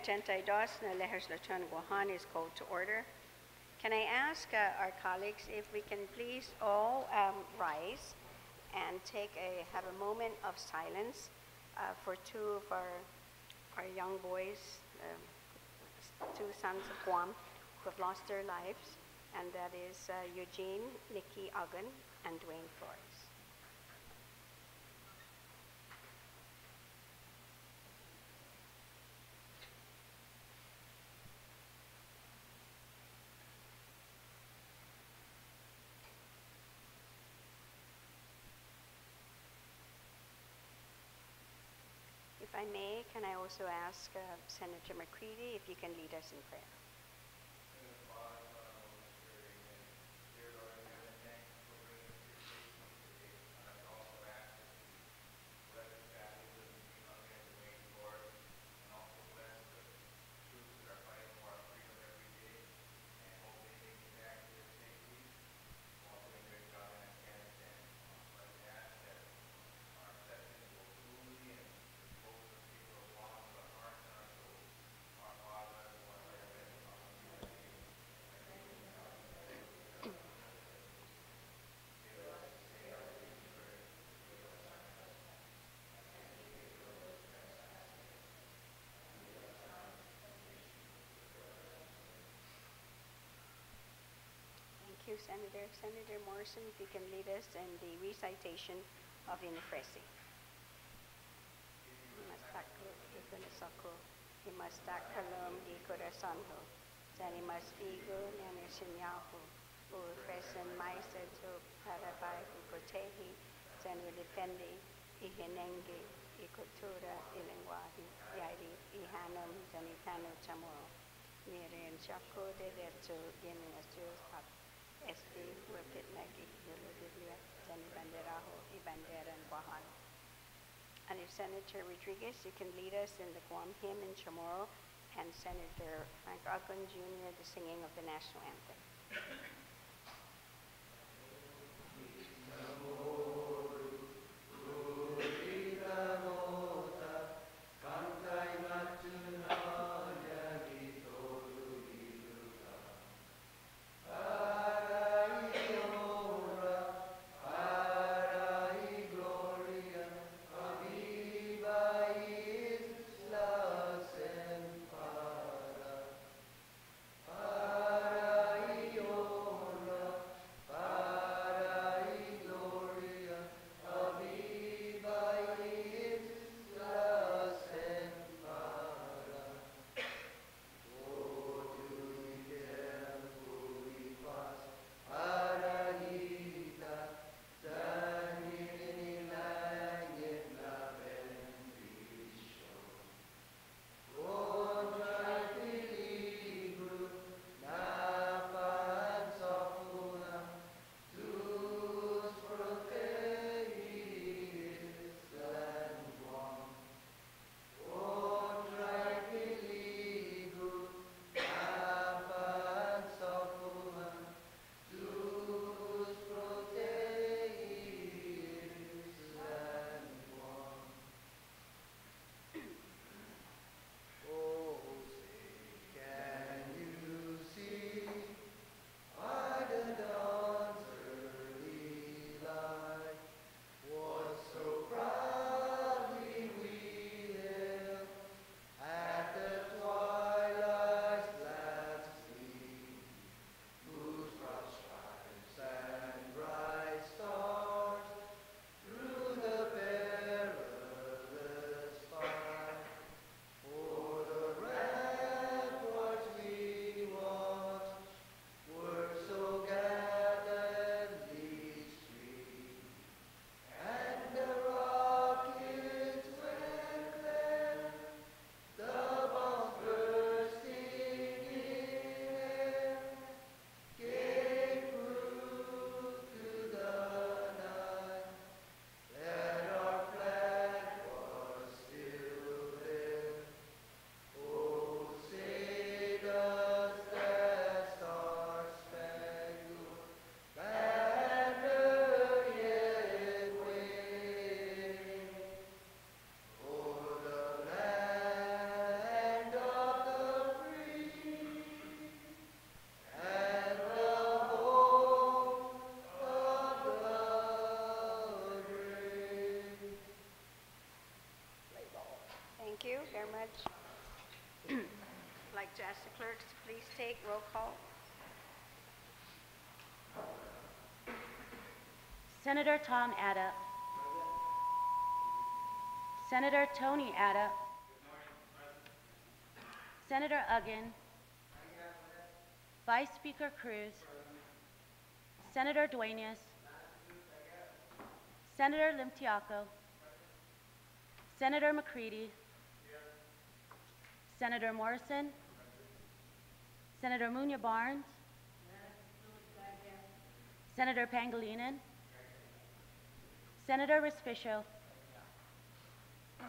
82 na Legislature Guam is called to order. Can I ask our colleagues if we can please all rise and have a moment of silence for two of our young boys, two sons of Guam who have lost their lives, and that is Eugene Nicky Uggan and Dwayne Flores. If I may, can I also ask Senator McCready if you can lead us in prayer? Thank you, Senator. Senator Morrison, if you can lead us in the recitation of Inifresi. Imastakalum di corazono, zanimas figo nanesinyahu, presen maiseto parabai ukotehi, zanu defendi, ihenenge, ikotura ilengwahi, yadi, ihanum, zanitano chamoro. Miren Chaco de Derecho tienen estudios Wepit Nagi, Yulubiblia, Zani Banderajo, y Bandera en Guajan. And if Senator Rodriguez, you can lead us in the Guam hymn in Chamorro, and Senator Frank Uggan Jr., the singing of the national anthem. I'd like to ask the clerks to please take roll call. Senator Tom Adda. Senator Tony Adda. Senator Uggan. Vice Speaker Cruz. Senator Duenas. Senator Limtiaco. Senator McCready. Senator Morrison. Senator Munya Barnes. Senator Pangilinan. Senator Respicio.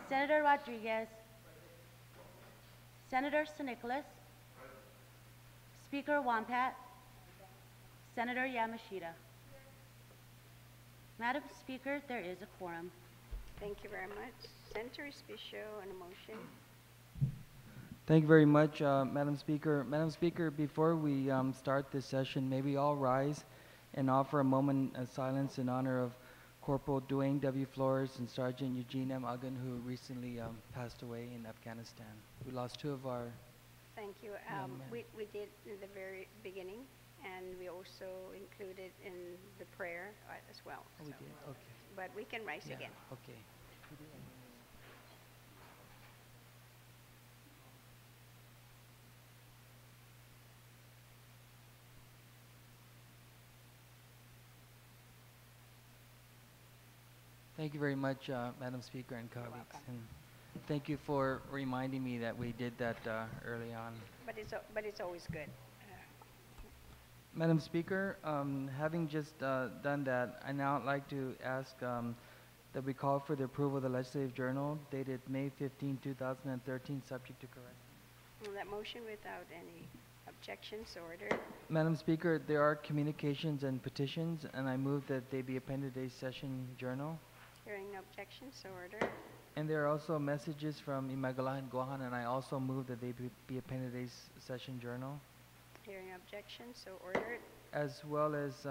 Senator Rodriguez. Senator San Nicolas. Speaker Wampat. Senator Yamashita. Madam Speaker, there is a quorum. Thank you very much. Senator Respicio, on a motion. Thank you very much, Madam Speaker. Madam Speaker, before we start this session, may we all rise and offer a moment of silence in honor of Corporal Dwayne W. Flores and Sergeant Eugene M. Uggan, who recently passed away in Afghanistan. We lost two of our... Thank you. We did in the very beginning, and we also included in the prayer as well. Oh, we did? Okay. But we can rise again. Okay. Thank you very much, Madam Speaker and colleagues. And thank you for reminding me that we did that early on. But it's always good. Madam Speaker, having just done that, I now like to ask that we call for the approval of the Legislative Journal dated May 15, 2013, subject to correction. That motion without any objections ordered. Madam Speaker, there are communications and petitions, and I move that they be appended to today's session journal. Hearing no objections, so ordered. And there are also messages from Imagala and Gohan, and I also move that they be appended to today's session journal. Hearing no objections, so ordered. As well as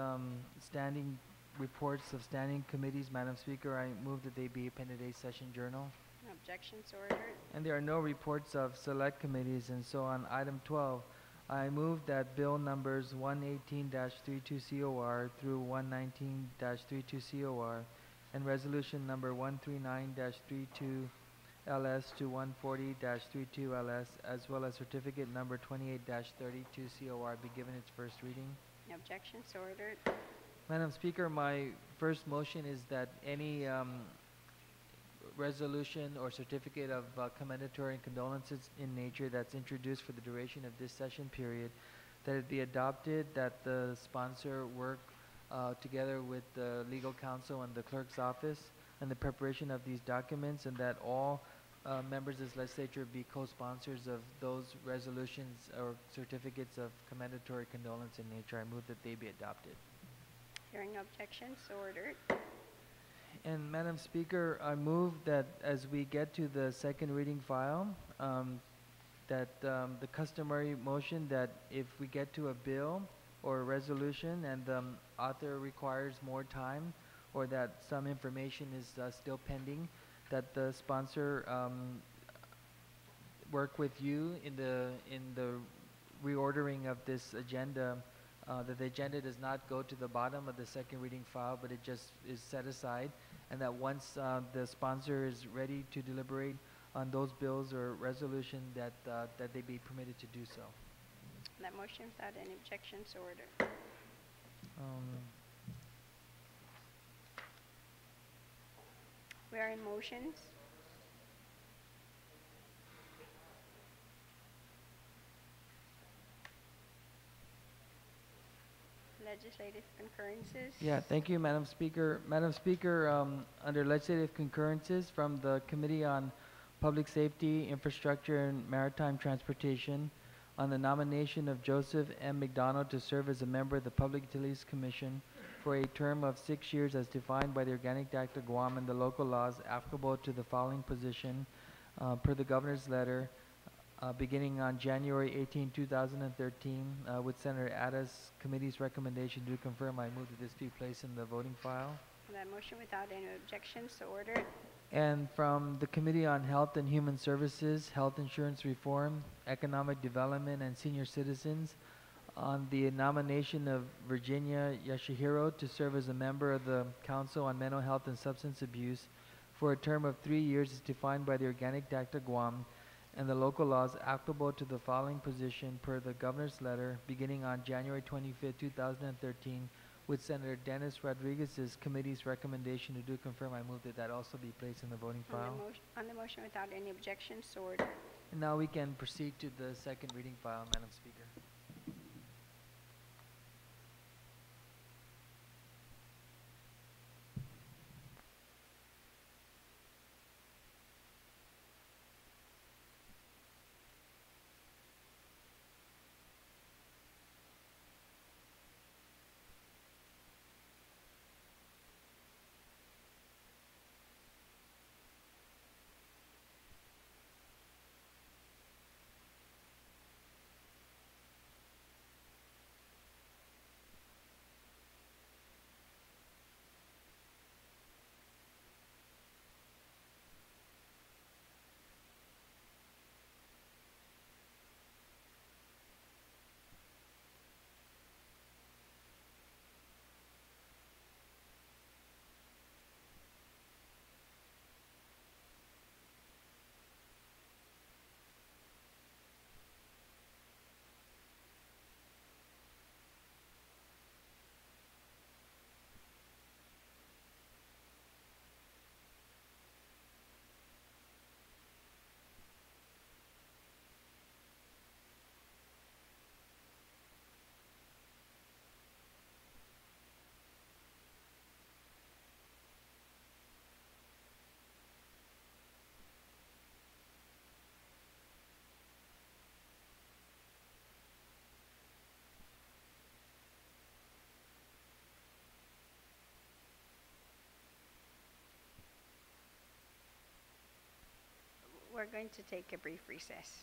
standing reports of standing committees, Madam Speaker, I move that they be appended to today's session journal. No objections, ordered. And there are no reports of select committees, and so on item 12, I move that bill numbers 118-32 COR through 119-32 COR and resolution number 139-32 LS to 140-32 LS, as well as certificate number 28-32 COR be given its first reading. No objections, so ordered. Madam Speaker, my first motion is that any resolution or certificate of commendatory and condolences in nature that's introduced for the duration of this session period, that it be adopted, that the sponsor work together with the legal counsel and the clerk's office and the preparation of these documents, and that all members of this legislature be co-sponsors of those resolutions or certificates of commendatory condolence in nature. I move that they be adopted. Hearing no objections, so ordered. And Madam Speaker, I move that as we get to the second reading file, that the customary motion that if we get to a bill or a resolution and the author requires more time, or that some information is still pending, that the sponsor work with you in the reordering of this agenda, that the agenda does not go to the bottom of the second reading file, but it just is set aside, and that once the sponsor is ready to deliberate on those bills or resolution, that they be permitted to do so. That motion without any objections, so ordered. We are in motions. Legislative concurrences. Yeah, thank you, Madam Speaker. Madam Speaker, under legislative concurrences from the Committee on Public Safety, Infrastructure, and Maritime Transportation, on the nomination of Joseph M. McDonald to serve as a member of the Public Utilities Commission for a term of 6 years as defined by the Organic Act of Guam and the local laws applicable to the following position per the Governor's letter beginning on January 18, 2013 with Senator Adda's committee's recommendation to confirm. I move that this be placed in the voting file. That motion without any objections, so ordered. And from the Committee on Health and Human Services, Health Insurance Reform, Economic Development, and Senior Citizens, on the nomination of Virginia Yashihiro to serve as a member of the Council on Mental Health and Substance Abuse for a term of 3 years as defined by the Organic Act of Guam and the local laws applicable to the following position per the Governor's letter beginning on January 25, 2013, with Senator Dennis Rodriguez's committee's recommendation to do confirm. I move that that also be placed in the voting file. On the motion without any objections, so ordered. And now we can proceed to the second reading file, Madam Speaker. We're going to take a brief recess.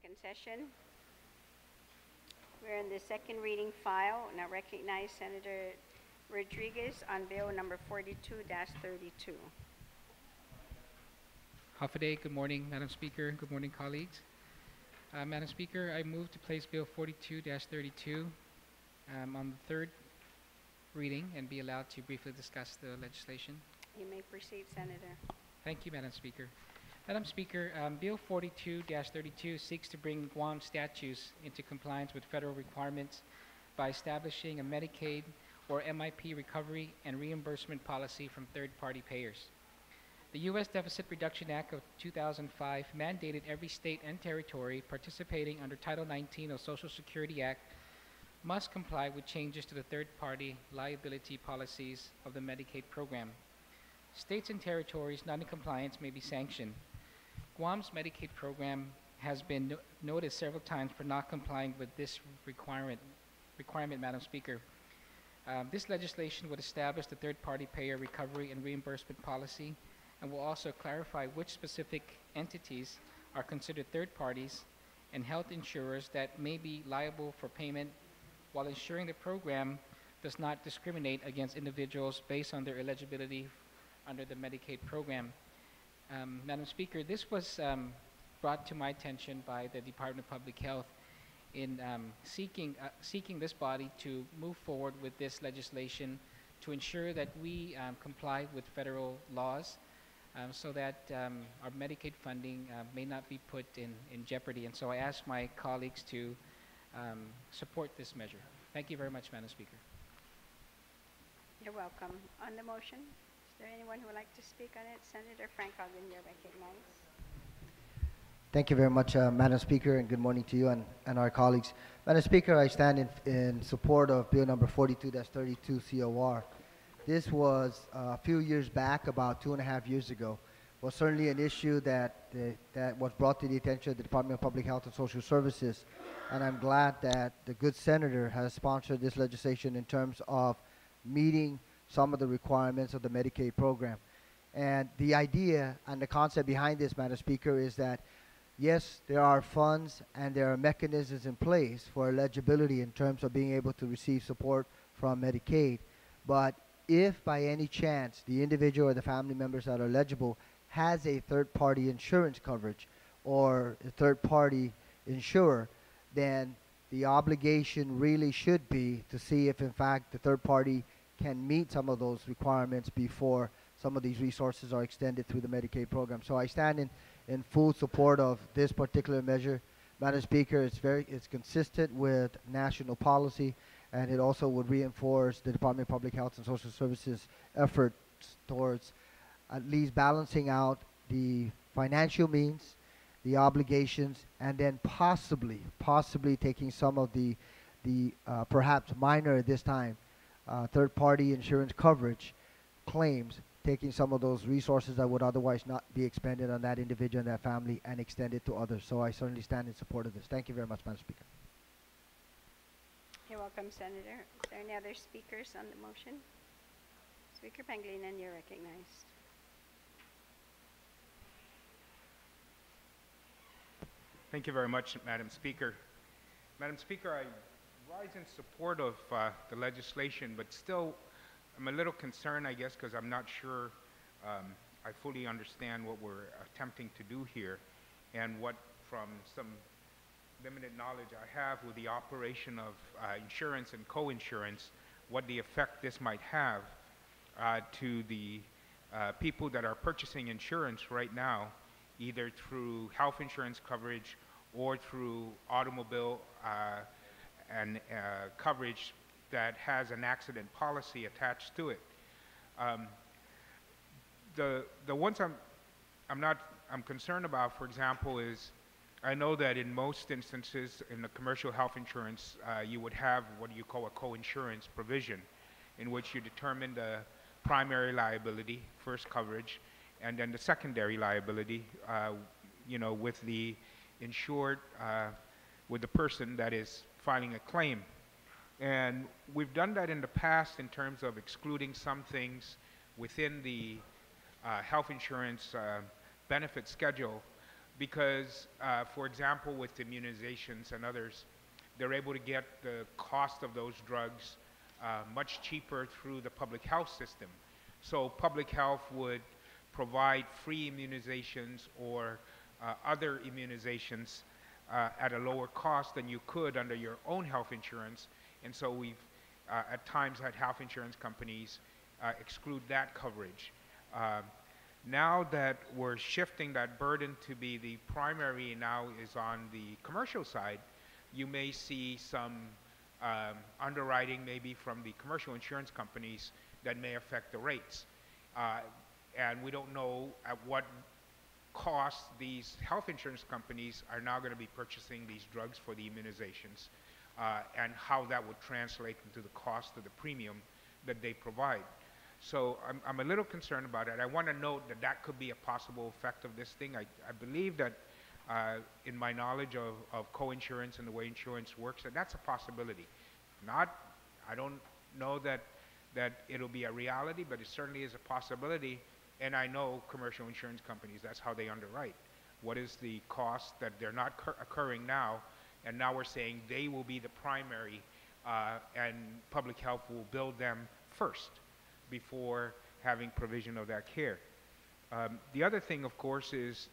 Second session. We're in the second reading file, and I recognize Senator Rodriguez on Bill number 42-32. Hafaday, good morning, Madam Speaker. Good morning, colleagues. Madam Speaker, I move to place Bill 42-32 on the third reading and be allowed to briefly discuss the legislation. You may proceed, Senator. Thank you, Madam Speaker. Madam Speaker, Bill 42-32 seeks to bring Guam statutes into compliance with federal requirements by establishing a Medicaid or MIP recovery and reimbursement policy from third-party payers. The U.S. Deficit Reduction Act of 2005 mandated every state and territory participating under Title 19 of Social Security Act must comply with changes to the third-party liability policies of the Medicaid program. States and territories not in compliance may be sanctioned. Guam's Medicaid program has been noticed several times for not complying with this requirement, Madam Speaker. This legislation would establish the third-party payer recovery and reimbursement policy and will also clarify which specific entities are considered third parties and health insurers that may be liable for payment, while ensuring the program does not discriminate against individuals based on their eligibility under the Medicaid program. Madam Speaker, this was brought to my attention by the Department of Public Health in seeking this body to move forward with this legislation to ensure that we comply with federal laws so that our Medicaid funding may not be put in jeopardy. And so I ask my colleagues to support this measure. Thank you very much, Madam Speaker. You're welcome. On the motion, is there anyone who would like to speak on it? Senator Frank Ogden, you're recognized. Thank you very much, Madam Speaker, and good morning to you and our colleagues. Madam Speaker, I stand in support of Bill number 42-32 COR. This was a few years back, about 2.5 years ago, was certainly an issue that was brought to the attention of the Department of Public Health and Social Services, and I'm glad that the good senator has sponsored this legislation in terms of meeting some of the requirements of the Medicaid program. And the idea and the concept behind this, Madam Speaker, is that yes, there are funds and there are mechanisms in place for eligibility in terms of being able to receive support from Medicaid, but if by any chance the individual or the family members that are eligible has a third-party insurance coverage or a third-party insurer, then the obligation really should be to see if in fact the third party can meet some of those requirements before some of these resources are extended through the Medicaid program. So I stand in full support of this particular measure. Madam Speaker, it's consistent with national policy, and it also would reinforce the Department of Public Health and Social Services efforts towards at least balancing out the financial means, the obligations, and then possibly taking some of the perhaps minor at this time third-party insurance coverage claims, taking some of those resources that would otherwise not be expended on that individual and that family and extend it to others. So I certainly stand in support of this. Thank you very much, Madam Speaker. You're welcome, Senator. Is there any other speakers on the motion? Speaker Pangilinan, you're recognized. Thank you very much, Madam Speaker. Madam Speaker, I rise in support of the legislation, but still I'm a little concerned, I guess, because I'm not sure I fully understand what we're attempting to do here and what, from some limited knowledge I have with the operation of insurance and co-insurance, what the effect this might have to the people that are purchasing insurance right now, either through health insurance coverage or through automobile and coverage that has an accident policy attached to it. The ones I'm concerned about, for example, is I know that in most instances in the commercial health insurance, you would have what you call a co-insurance provision, in which you determine the primary liability, first coverage, and then the secondary liability, with the insured, with the person that is filing a claim. And we've done that in the past in terms of excluding some things within the health insurance benefit schedule because, for example, with immunizations and others, they're able to get the cost of those drugs much cheaper through the public health system. So public health would provide free immunizations or other immunizations at a lower cost than you could under your own health insurance. And so we've at times had health insurance companies exclude that coverage. Now that we're shifting that burden to be the primary now is on the commercial side, you may see some underwriting maybe from the commercial insurance companies that may affect the rates. And we don't know at what cost these health insurance companies are now going to be purchasing these drugs for the immunizations and how that would translate into the cost of the premium that they provide. So I'm a little concerned about it. I want to note that that could be a possible effect of this thing. I believe that in my knowledge of co-insurance and the way insurance works, that that's a possibility. Not, I don't know that it'll be a reality, but it certainly is a possibility. And I know commercial insurance companies, that's how they underwrite. What is the cost that they're not occurring now, and now we're saying they will be the primary and public health will bill them first before having provision of that care. The other thing, of course, is,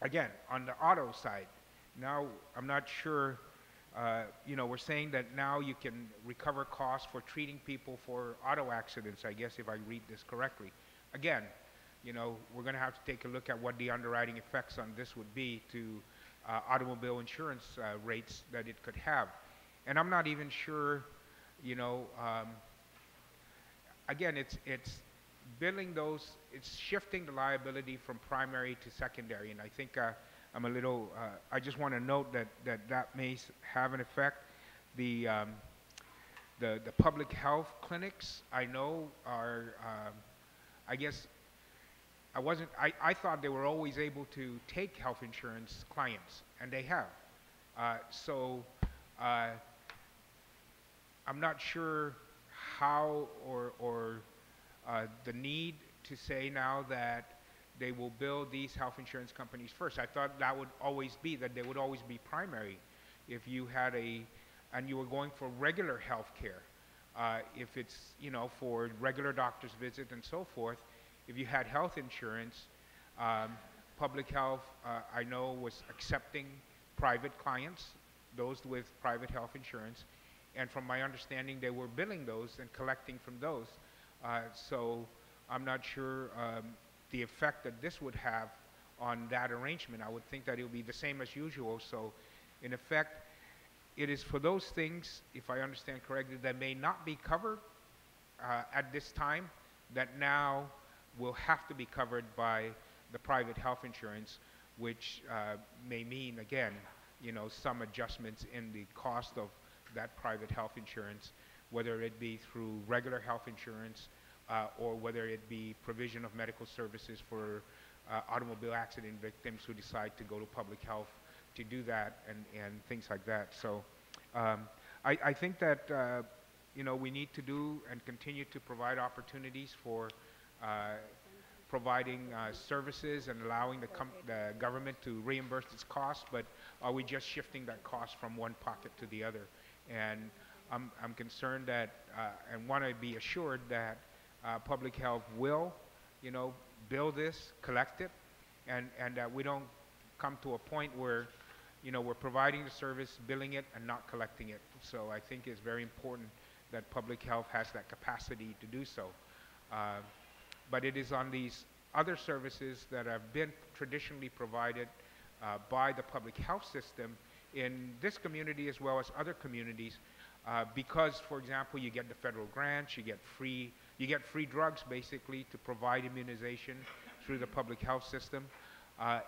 again, on the auto side, now I'm not sure, we're saying that now you can recover costs for treating people for auto accidents, I guess, if I read this correctly. Again, we're going to have to take a look at what the underwriting effects on this would be to automobile insurance rates that it could have. And I'm not even sure, again, it's billing those, it's shifting the liability from primary to secondary. And I think I'm a little, I just want to note that may have an effect. The public health clinics, I know, are, I guess, I thought they were always able to take health insurance clients, and they have. So I'm not sure how or the need to say now that they will bill these health insurance companies first. I thought that would always be, that they would always be primary if you had and you were going for regular health care. If it's, for regular doctor's visit and so forth, if you had health insurance, public health, I know, was accepting private clients, those with private health insurance, and from my understanding, they were billing those and collecting from those. So I'm not sure the effect that this would have on that arrangement. I would think that it would be the same as usual. So in effect, it is for those things, if I understand correctly, that may not be covered at this time, that now will have to be covered by the private health insurance, which may mean, again, some adjustments in the cost of that private health insurance, whether it be through regular health insurance or whether it be provision of medical services for automobile accident victims who decide to go to public health to do that and things like that. So I think that we need to do and continue to provide opportunities for providing services and allowing the government to reimburse its costs, but are we just shifting that cost from one pocket to the other? And I'm concerned that and want to be assured that public health will, bill this, collect it, and that we don't come to a point where, we're providing the service, billing it, and not collecting it. So I think it's very important that public health has that capacity to do so. But it is on these other services that have been traditionally provided by the public health system in this community as well as other communities, because, for example, you get the federal grants, you get free drugs basically to provide immunization through the public health system.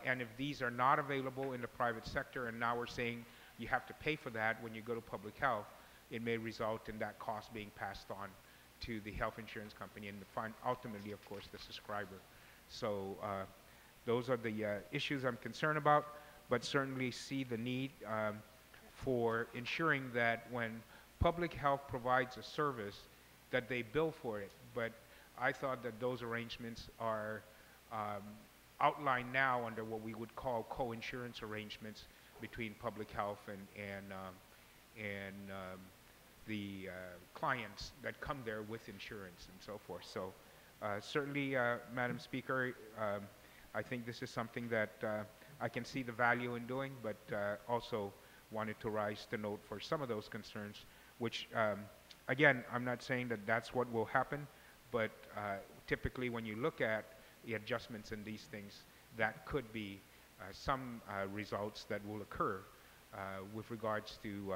And if these are not available in the private sector, and now we're saying you have to pay for that when you go to public health, it may result in that cost being passed on to the health insurance company and ultimately, of course, the subscriber. So those are the issues I'm concerned about, but certainly see the need for ensuring that when public health provides a service, that they bill for it. But I thought that those arrangements are outlined now under what we would call co-insurance arrangements between public health and the clients that come there with insurance and so forth. So certainly, Madam Speaker, I think this is something that I can see the value in doing, but also wanted to rise to note for some of those concerns, which, again, I'm not saying that that's what will happen, but typically when you look at the adjustments in these things, that could be some results that will occur with regards to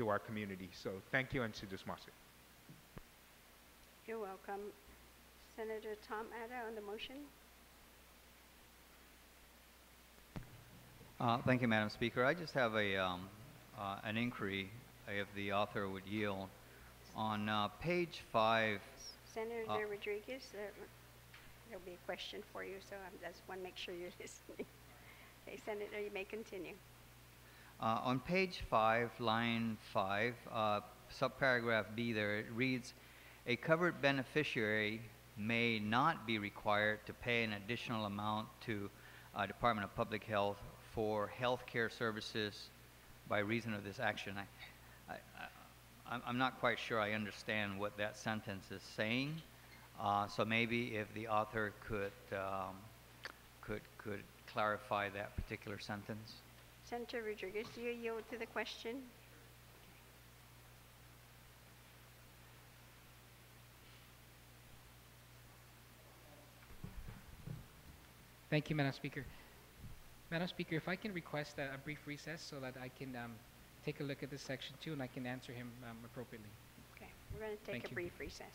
our community. So thank you, and Sidusmasi. You're welcome. Senator Tom Atta on the motion. Thank you, Madam Speaker. I just have an inquiry, if the author would yield. On page 5, Senator Rodriguez, there'll be a question for you, so I just want to make sure you're listening. Okay, Senator, you may continue. on page 5, line 5, subparagraph B there, it reads, a covered beneficiary may not be required to pay an additional amount to Department of Public Health for health care services by reason of this action. I'm not quite sure I understand what that sentence is saying. So maybe if the author could clarify that particular sentence. Senator Rodriguez, do you yield to the question? Thank you, Madam Speaker. Madam Speaker, if I can request a brief recess so that I can take a look at this section too, and I can answer him appropriately. Okay, we're going to take Thank a you. brief recess.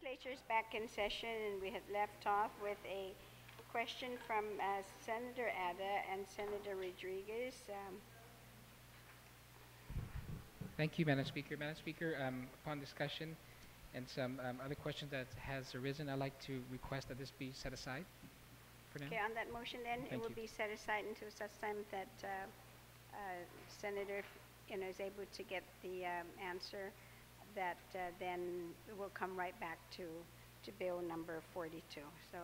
Legislature is back in session, and we had left off with a question from Senator Ada and Senator Rodriguez. Thank you, Madam Speaker. Madam Speaker, upon discussion and some other questions that has arisen, I'd like to request that this be set aside for now. Okay, on that motion then, it Thank will you. be set aside until such time that Senator is able to get the answer, that then we'll come right back to bill number 42. So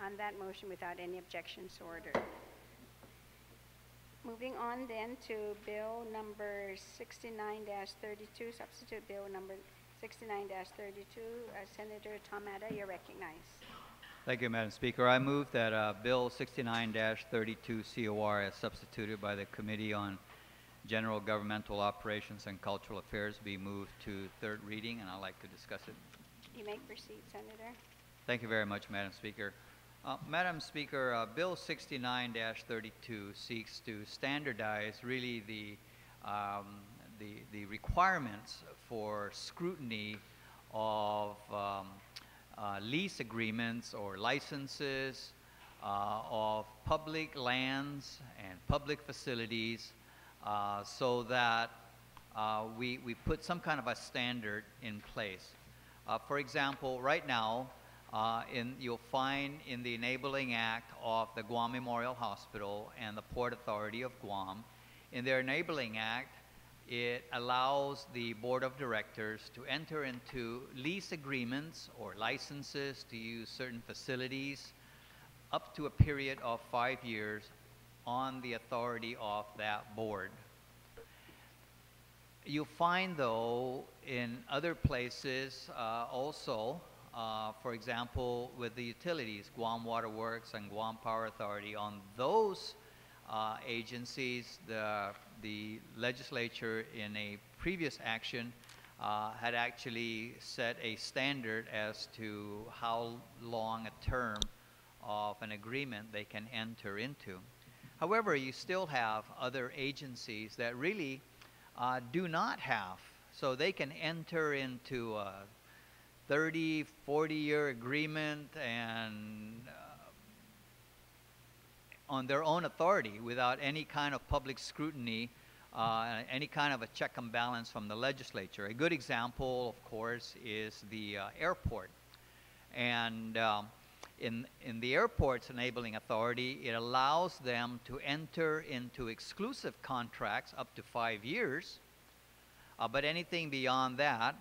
on that motion, without any objections, so ordered. Moving on then to bill number 69-32, substitute bill number 69-32. Senator Tom Ada, you're recognized. Thank you, Madam Speaker. I move that Bill 69-32 COR as substituted by the Committee on General Governmental Operations and Cultural Affairs be moved to third reading, and I'd like to discuss it. You may proceed, Senator. Thank you very much, Madam Speaker. Madam Speaker, Bill 69-32 seeks to standardize really the requirements for scrutiny of lease agreements or licenses of public lands and public facilities, so that we put some kind of a standard in place. For example, right now, you'll find in the Enabling Act of the Guam Memorial Hospital and the Port Authority of Guam, in their Enabling Act, it allows the Board of Directors to enter into lease agreements or licenses to use certain facilities up to a period of 5 years on the authority of that board. You'll find, though, in other places also, for example, with the utilities, Guam Water Works and Guam Power Authority, on those agencies, the legislature in a previous action had actually set a standard as to how long a term of an agreement they can enter into. However, you still have other agencies that really do not have. So they can enter into a 30, 40-year agreement and on their own authority without any kind of public scrutiny, any kind of a check and balance from the legislature. A good example, of course, is the airport. And in the airport's enabling authority, it allows them to enter into exclusive contracts up to 5 years, but anything beyond that,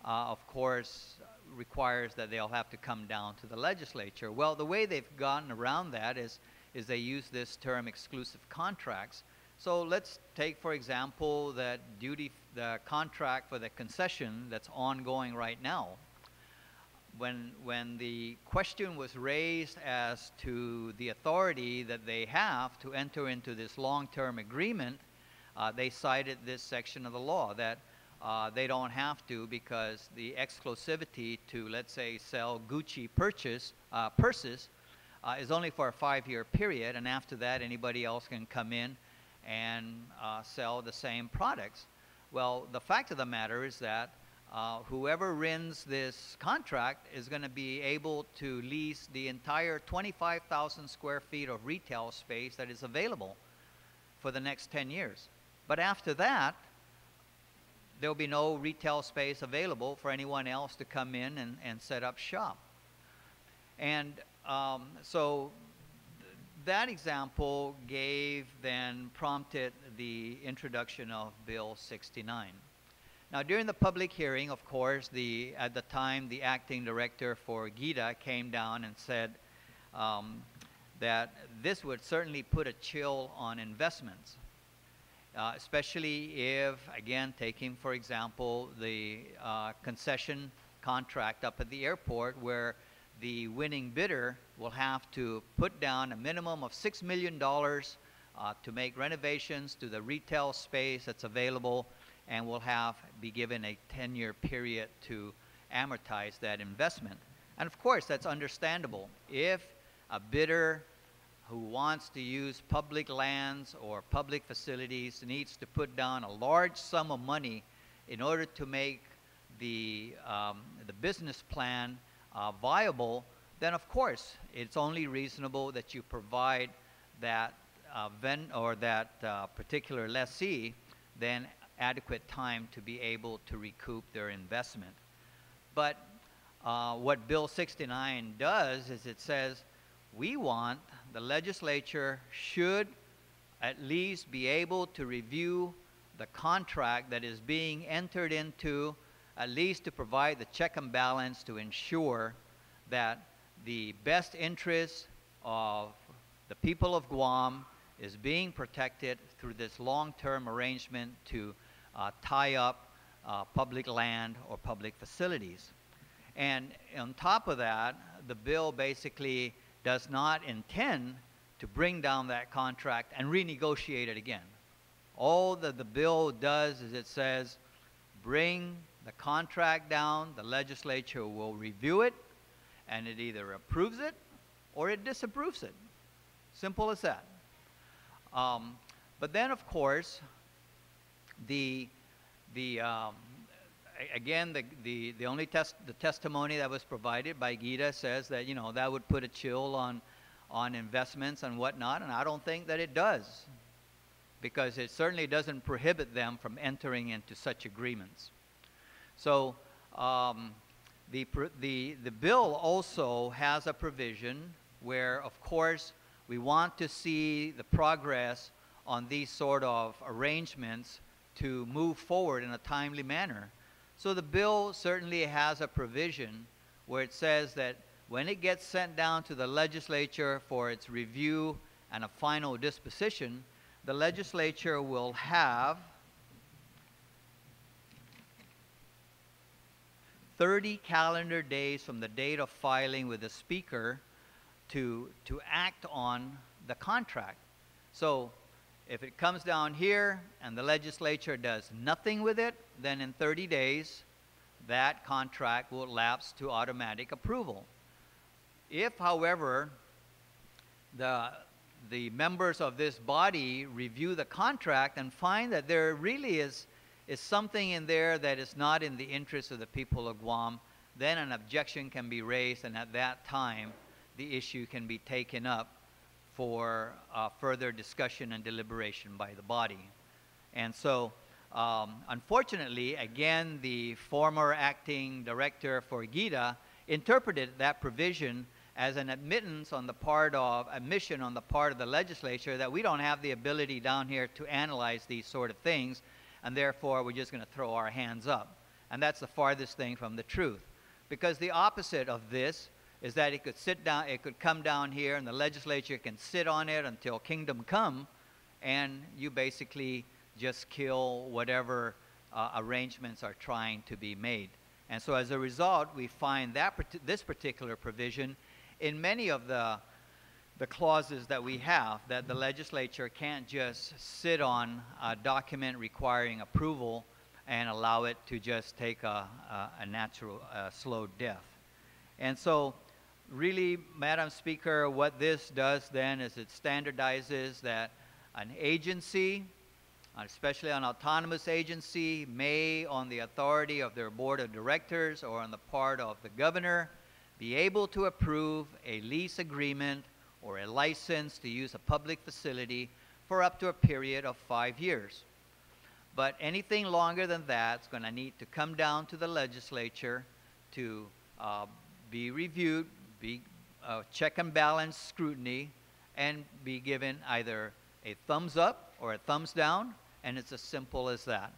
of course, requires that they'll have to come down to the legislature. Well, the way they've gotten around that is they use this term exclusive contracts. So let's take, for example, the contract for the concession that's ongoing right now. When the question was raised as to the authority that they have to enter into this long-term agreement, they cited this section of the law that they don't have to, because the exclusivity to, let's say, sell Gucci purses is only for a 5-year period, and after that anybody else can come in and sell the same products. Well, the fact of the matter is that whoever wins this contract is going to be able to lease the entire 25,000 square feet of retail space that is available for the next 10 years. But after that, there will be no retail space available for anyone else to come in and set up shop. And so that example prompted the introduction of Bill 69. Now, during the public hearing, of course, at the time, the acting director for GIDA came down and said that this would certainly put a chill on investments, especially if, again, taking, for example, the concession contract up at the airport, where the winning bidder will have to put down a minimum of $6 million to make renovations to the retail space that's available, and will be given a 10-year period to amortize that investment. And of course, that's understandable. If a bidder who wants to use public lands or public facilities needs to put down a large sum of money in order to make the business plan viable, then of course it's only reasonable that you provide that particular lessee then adequate time to be able to recoup their investment. But what Bill 69 does is it says we want the legislature should at least be able to review the contract that is being entered into, at least to provide the check and balance to ensure that the best interest of the people of Guam is being protected through this long-term arrangement to tie up public land or public facilities. And on top of that, the bill basically does not intend to bring down that contract and renegotiate it again. All that the bill does is it says, bring the contract down, the legislature will review it, and it either approves it or it disapproves it. Simple as that. But then, of course, again, the only testimony that was provided by Gita says that, you know, that would put a chill on investments and whatnot, and I don't think that it does, because it certainly doesn't prohibit them from entering into such agreements. So the bill also has a provision where, of course, we want to see the progress on these sort of arrangements to move forward in a timely manner. So the bill certainly has a provision where it says that when it gets sent down to the legislature for its review and a final disposition, the legislature will have 30 calendar days from the date of filing with the Speaker to act on the contract. So if it comes down here and the legislature does nothing with it, then in 30 days, that contract will lapse to automatic approval. If, however, the members of this body review the contract and find that there really is something in there that is not in the interest of the people of Guam, then an objection can be raised, and at that time, the issue can be taken up for further discussion and deliberation by the body. And so, unfortunately, again, the former acting director for Gita interpreted that provision as an admission on the part of the legislature that we don't have the ability down here to analyze these sort of things, and therefore we're just going to throw our hands up. And that's the farthest thing from the truth. Because the opposite of this is that it could come down here and the legislature can sit on it until kingdom come, and you basically just kill whatever arrangements are trying to be made. And so as a result, we find that this particular provision in many of the clauses that we have, that the legislature can't just sit on a document requiring approval and allow it to just take a natural slow death. And so really, Madam Speaker, what this does then is it standardizes that an agency, especially an autonomous agency, may, on the authority of their board of directors or on the part of the governor, be able to approve a lease agreement or a license to use a public facility for up to a period of 5 years. But anything longer than that is going to need to come down to the legislature to be reviewed, be check and balance scrutiny, and be given either a thumbs up or a thumbs down, and it's as simple as that.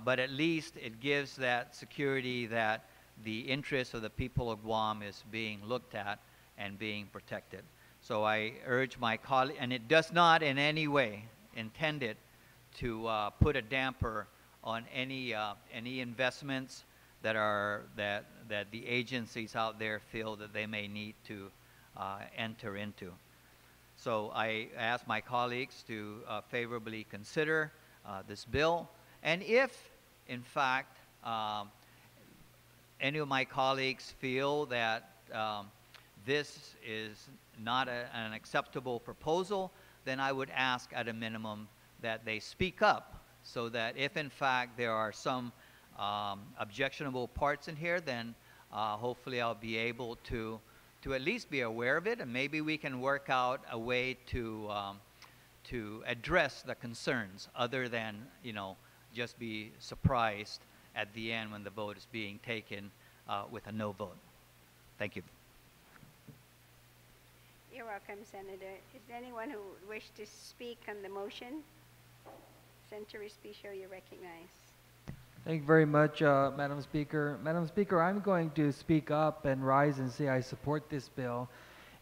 But at least it gives that security that the interests of the people of Guam is being looked at and being protected. So I urge my colleague, and it does not in any way intend it to put a damper on any investments that the agencies out there feel that they may need to enter into. So I ask my colleagues to favorably consider this bill, and if in fact any of my colleagues feel that this is not an acceptable proposal, then I would ask at a minimum that they speak up, so that if in fact there are some objectionable parts in here, then hopefully I'll be able to at least be aware of it, and maybe we can work out a way to address the concerns other than, you know, just be surprised at the end when the vote is being taken with a no vote. Thank you. You're welcome, Senator. Is there anyone who wishes to speak on the motion? Senator Respicio, you're recognized. Thank you very much, Madam Speaker. Madam Speaker, I'm going to speak up and rise and say I support this bill,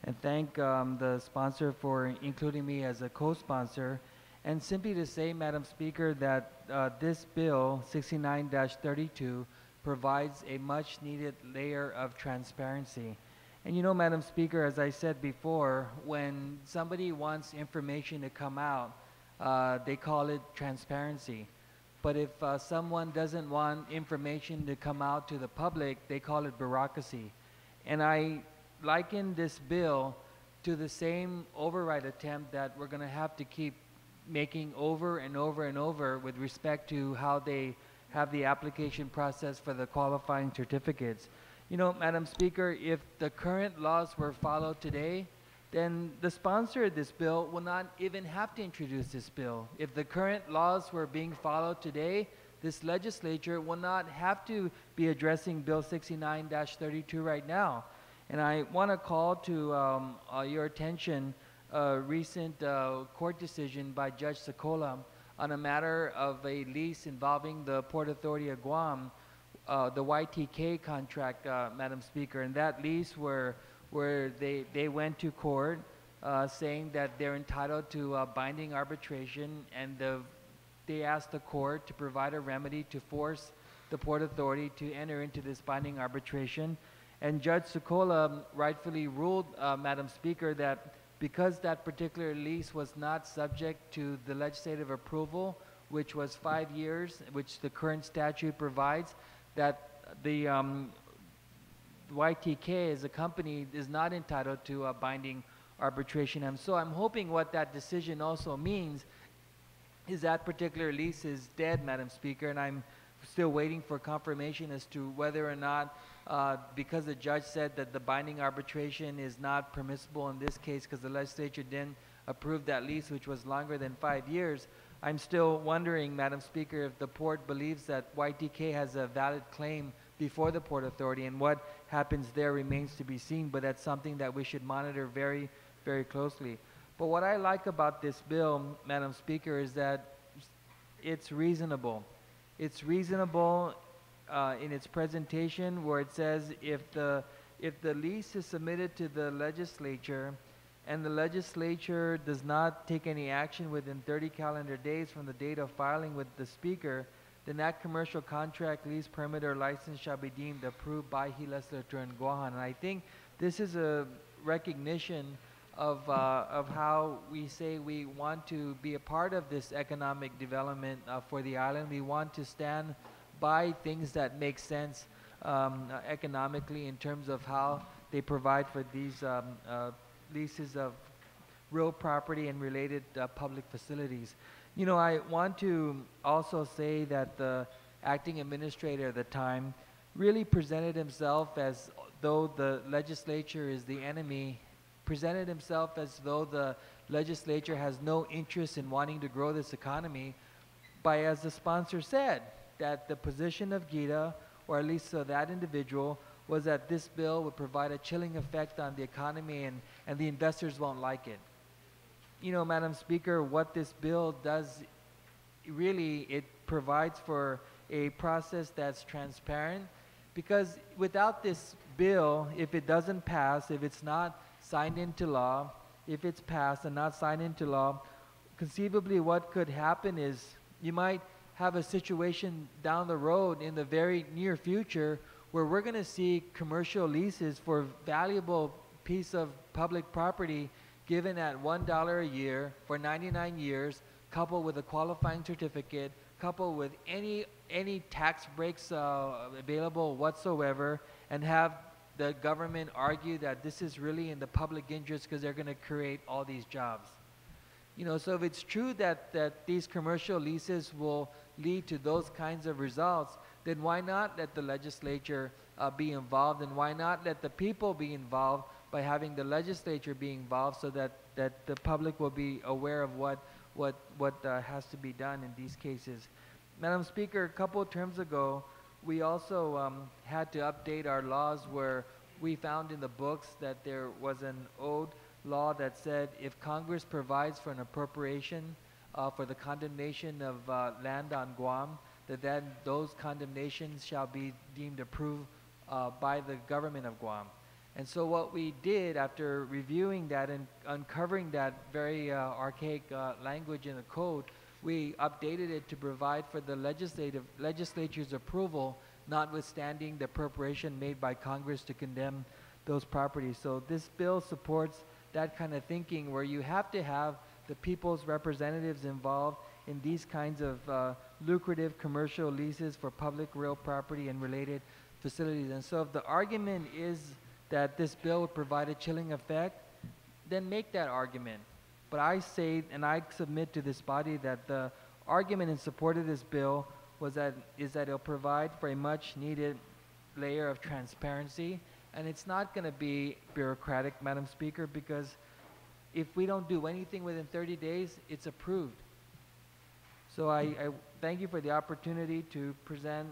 and thank the sponsor for including me as a co-sponsor, and simply to say, Madam Speaker, that this bill, 69-32, provides a much-needed layer of transparency. And you know, Madam Speaker, as I said before, when somebody wants information to come out, they call it transparency. But if someone doesn't want information to come out to the public, they call it bureaucracy. And I liken this bill to the same override attempt that we're going to have to keep making over and over and over with respect to how they have the application process for the qualifying certificates. You know, Madam Speaker, if the current laws were followed today, then the sponsor of this bill will not even have to introduce this bill. If the current laws were being followed today, this legislature will not have to be addressing Bill 69-32 right now. And I want to call to your attention a recent court decision by Judge Socola on a matter of a lease involving the Port Authority of Guam, the YTK contract, Madam Speaker. And that lease where they went to court saying that they're entitled to binding arbitration, and they asked the court to provide a remedy to force the Port Authority to enter into this binding arbitration. And Judge Socola rightfully ruled, Madam Speaker, that because that particular lease was not subject to the legislative approval, which was 5 years, which the current statute provides, that the YTK as a company is not entitled to a binding arbitration. And so I'm hoping what that decision also means is that particular lease is dead, Madam Speaker, and I'm still waiting for confirmation as to whether or not, because the judge said that the binding arbitration is not permissible in this case because the legislature didn't approve that lease, which was longer than 5 years. I'm still wondering, Madam Speaker, if the port believes that YTK has a valid claim before the Port Authority, and what happens there remains to be seen, but that's something that we should monitor very, very closely. But what I like about this bill, Madam Speaker, is that it's reasonable. It's reasonable in its presentation, where it says if the lease is submitted to the legislature and the legislature does not take any action within 30 calendar days from the date of filing with the Speaker, then that commercial contract, lease, permit, or license shall be deemed approved by Guam Legislature in Guam. And I think this is a recognition of how we say we want to be a part of this economic development for the island. We want to stand by things that make sense economically in terms of how they provide for these leases of real property and related public facilities. You know, I want to also say that the acting administrator at the time really presented himself as though the legislature is the enemy, presented himself as though the legislature has no interest in wanting to grow this economy, by, as the sponsor said, that the position of Gita, or at least that individual, was that this bill would provide a chilling effect on the economy and the investors won't like it. You know, Madam Speaker, what this bill does, really, it provides for a process that's transparent, because without this bill, if it doesn't pass, if it's not signed into law, if it's passed and not signed into law, conceivably what could happen is you might have a situation down the road in the very near future where we're going to see commercial leases for valuable piece of public property given at $1 a year for 99 years, coupled with a qualifying certificate, coupled with any tax breaks available whatsoever, and have the government argue that this is really in the public interest because they're going to create all these jobs. You know, so if it's true that these commercial leases will lead to those kinds of results, then why not let the legislature be involved, and why not let the people be involved by having the legislature be involved so that the public will be aware of what has to be done in these cases. Madam Speaker, a couple of terms ago, we also had to update our laws where we found in the books that there was an old law that said if Congress provides for an appropriation for the condemnation of land on Guam, that then those condemnations shall be deemed approved by the government of Guam. And so what we did after reviewing that and uncovering that very archaic language in the code, we updated it to provide for the legislature's approval, notwithstanding the appropriation made by Congress to condemn those properties. So this bill supports that kind of thinking where you have to have the people's representatives involved in these kinds of lucrative commercial leases for public real property and related facilities. And so if the argument is that this bill would provide a chilling effect, then make that argument. But I say, and I submit to this body, that the argument in support of this bill is that it'll provide for a much needed layer of transparency, and it's not going to be bureaucratic, Madam Speaker, because if we don't do anything within 30 days, it's approved. So I thank you for the opportunity to present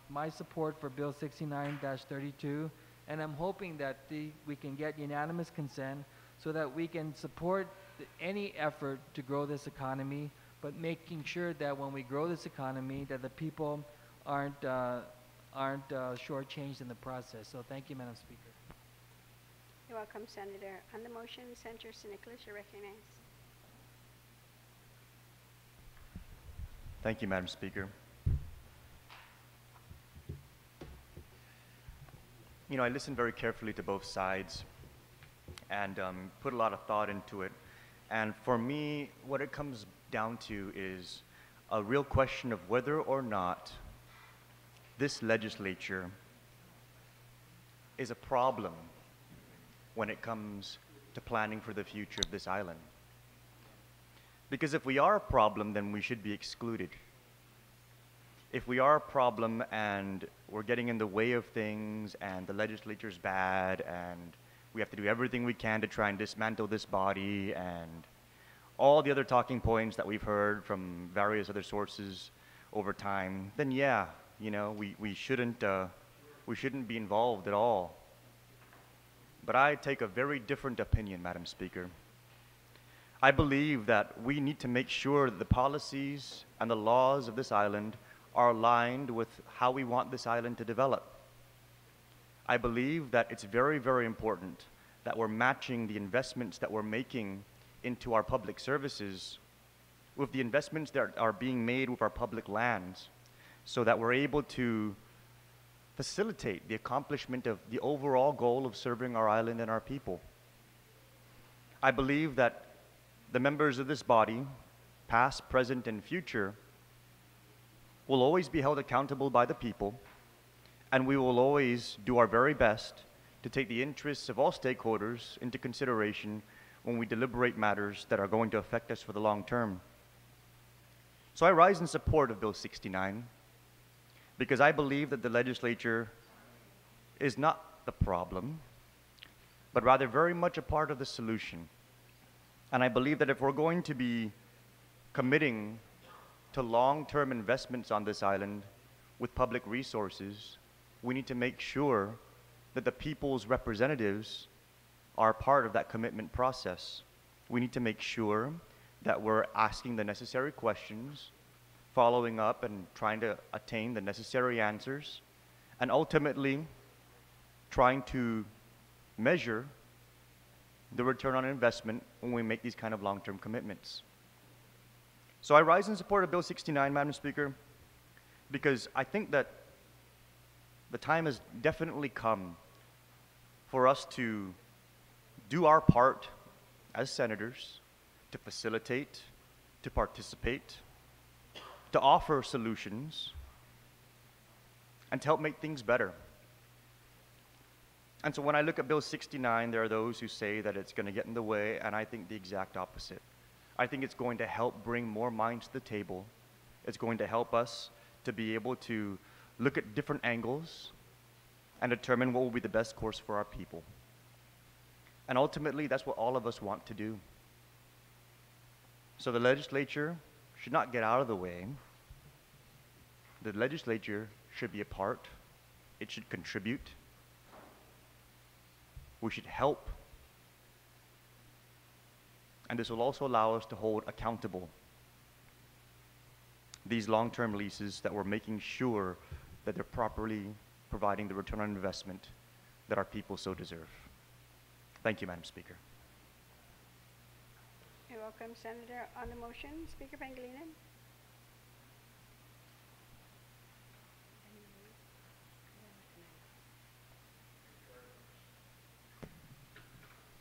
my support for Bill 69-32, and I'm hoping that we can get unanimous consent so that we can support any effort to grow this economy, but making sure that when we grow this economy, that the people aren't shortchanged in the process. So thank you, Madam Speaker. You're welcome, Senator. On the motion, Senator Nicholas, you're recognized. Thank you, Madam Speaker. You know, I listened very carefully to both sides and put a lot of thought into it. And for me, what it comes down to is a real question of whether or not this legislature is a problem when it comes to planning for the future of this island. Because if we are a problem, then we should be excluded. If we are a problem and we're getting in the way of things and the legislature's bad and we have to do everything we can to try and dismantle this body and all the other talking points that we've heard from various other sources over time, then yeah, you know, we shouldn't be involved at all. But I take a very different opinion, Madam Speaker. I believe that we need to make sure that the policies and the laws of this island are aligned with how we want this island to develop. I believe that it's very, very important that we're matching the investments that we're making into our public services with the investments that are being made with our public lands so that we're able to facilitate the accomplishment of the overall goal of serving our island and our people. I believe that the members of this body, past, present, and future, will always be held accountable by the people, and we will always do our very best to take the interests of all stakeholders into consideration when we deliberate matters that are going to affect us for the long term. So I rise in support of Bill 69 because I believe that the legislature is not the problem, but rather very much a part of the solution. And I believe that if we're going to be committing to long-term investments on this island with public resources, we need to make sure that the people's representatives are part of that commitment process. We need to make sure that we're asking the necessary questions, following up and trying to attain the necessary answers, and ultimately trying to measure the return on investment when we make these kind of long-term commitments. So I rise in support of Bill 69, Madam Speaker, because I think that the time has definitely come for us to do our part as senators to facilitate, to participate, to offer solutions, and to help make things better. And so when I look at Bill 69, there are those who say that it's going to get in the way, and I think the exact opposite. I think it's going to help bring more minds to the table. It's going to help us to be able to look at different angles, and determine what will be the best course for our people. And ultimately, that's what all of us want to do. So the legislature should not get out of the way. The legislature should be a part. It should contribute. We should help. And this will also allow us to hold accountable these long-term leases, that we're making sure that they're properly providing the return on investment that our people so deserve. Thank you, Madam Speaker. You're welcome, Senator. On the motion, Speaker Pangilinan.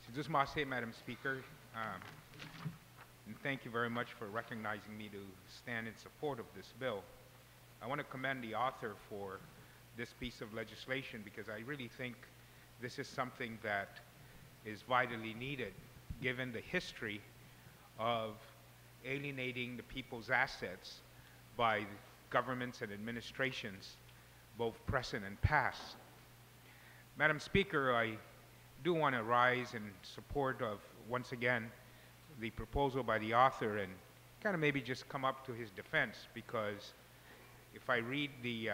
So just must say, Madam Speaker, and thank you very much for recognizing me to stand in support of this bill. I want to commend the author for this piece of legislation, because I really think this is something that is vitally needed, given the history of alienating the people's assets by governments and administrations, both present and past. Madam Speaker, I do want to rise in support of, once again, the proposal by the author, and kind of maybe just come up to his defense, because if I read the,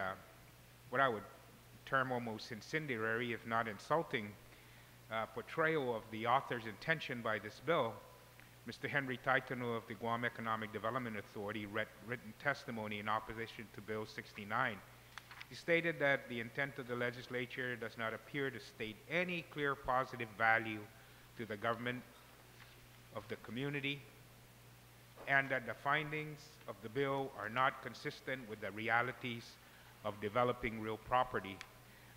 what I would term almost incendiary, if not insulting, portrayal of the author's intention by this bill, Mr. Henry Taitano of the Guam Economic Development Authority written testimony in opposition to Bill 69. He stated that the intent of the legislature does not appear to state any clear positive value to the government of the community, and that the findings of the bill are not consistent with the realities of developing real property.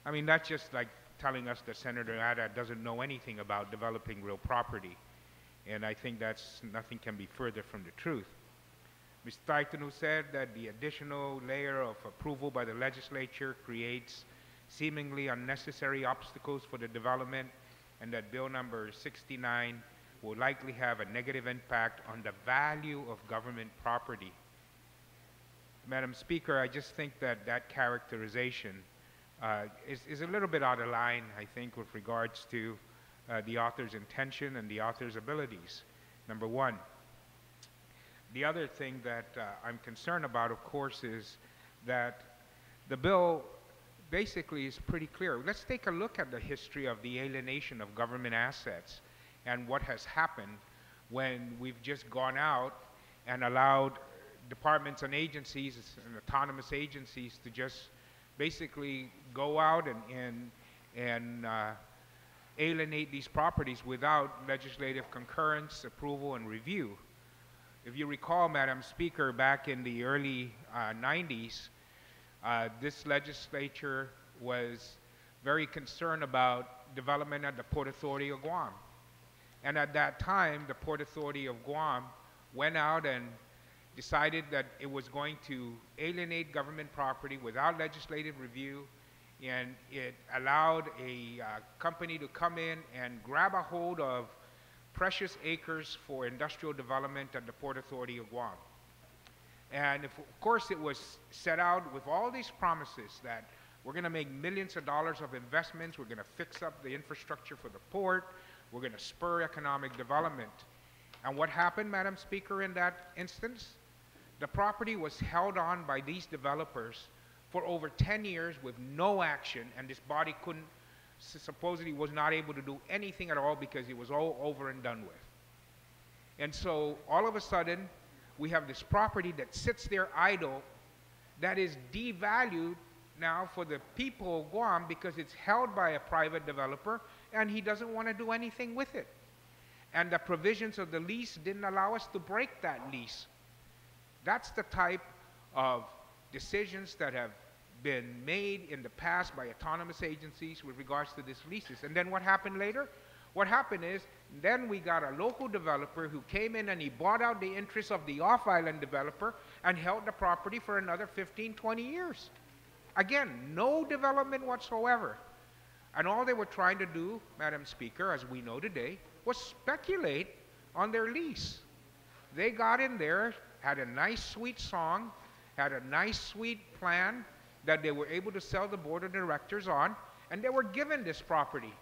I mean, that's just like telling us that Senator Ada doesn't know anything about developing real property. And I think that's, nothing can be further from the truth. Mr. Taitano said that the additional layer of approval by the legislature creates seemingly unnecessary obstacles for the development, and that Bill number 69 will likely have a negative impact on the value of government property. Madam Speaker, I just think that that characterization is a little bit out of line, I think, with regards to the author's intention and the author's abilities, number one. The other thing that I'm concerned about, of course, is that the bill basically is pretty clear. Let's take a look at the history of the alienation of government assets and what has happened when we've just gone out and allowed departments and agencies and autonomous agencies to just basically go out and alienate these properties without legislative concurrence, approval, and review. If you recall, Madam Speaker, back in the early 90s, this legislature was very concerned about development at the Port Authority of Guam. And at that time, the Port Authority of Guam went out and decided that it was going to alienate government property without legislative review, and it allowed a company to come in and grab a hold of precious acres for industrial development at the Port Authority of Guam. And of course, it was set out with all these promises that we're going to make millions of dollars of investments, we're going to fix up the infrastructure for the port, we're going to spur economic development. And what happened, Madam Speaker, in that instance? The property was held on by these developers for over 10 years with no action, and this body couldn't, supposedly was not able to do anything at all because it was all over and done with. And so all of a sudden, we have this property that sits there idle that is devalued now for the people of Guam because it's held by a private developer and he doesn't want to do anything with it. And the provisions of the lease didn't allow us to break that lease. That's the type of decisions that have been made in the past by autonomous agencies with regards to these leases. And then what happened later? What happened is, then we got a local developer who came in and he bought out the interests of the off-island developer and held the property for another 15, 20 years. Again, no development whatsoever. And all they were trying to do, Madam Speaker, as we know today, was speculate on their lease. They got in there, had a nice sweet song, had a nice sweet plan, that they were able to sell the board of directors on, and they were given this property.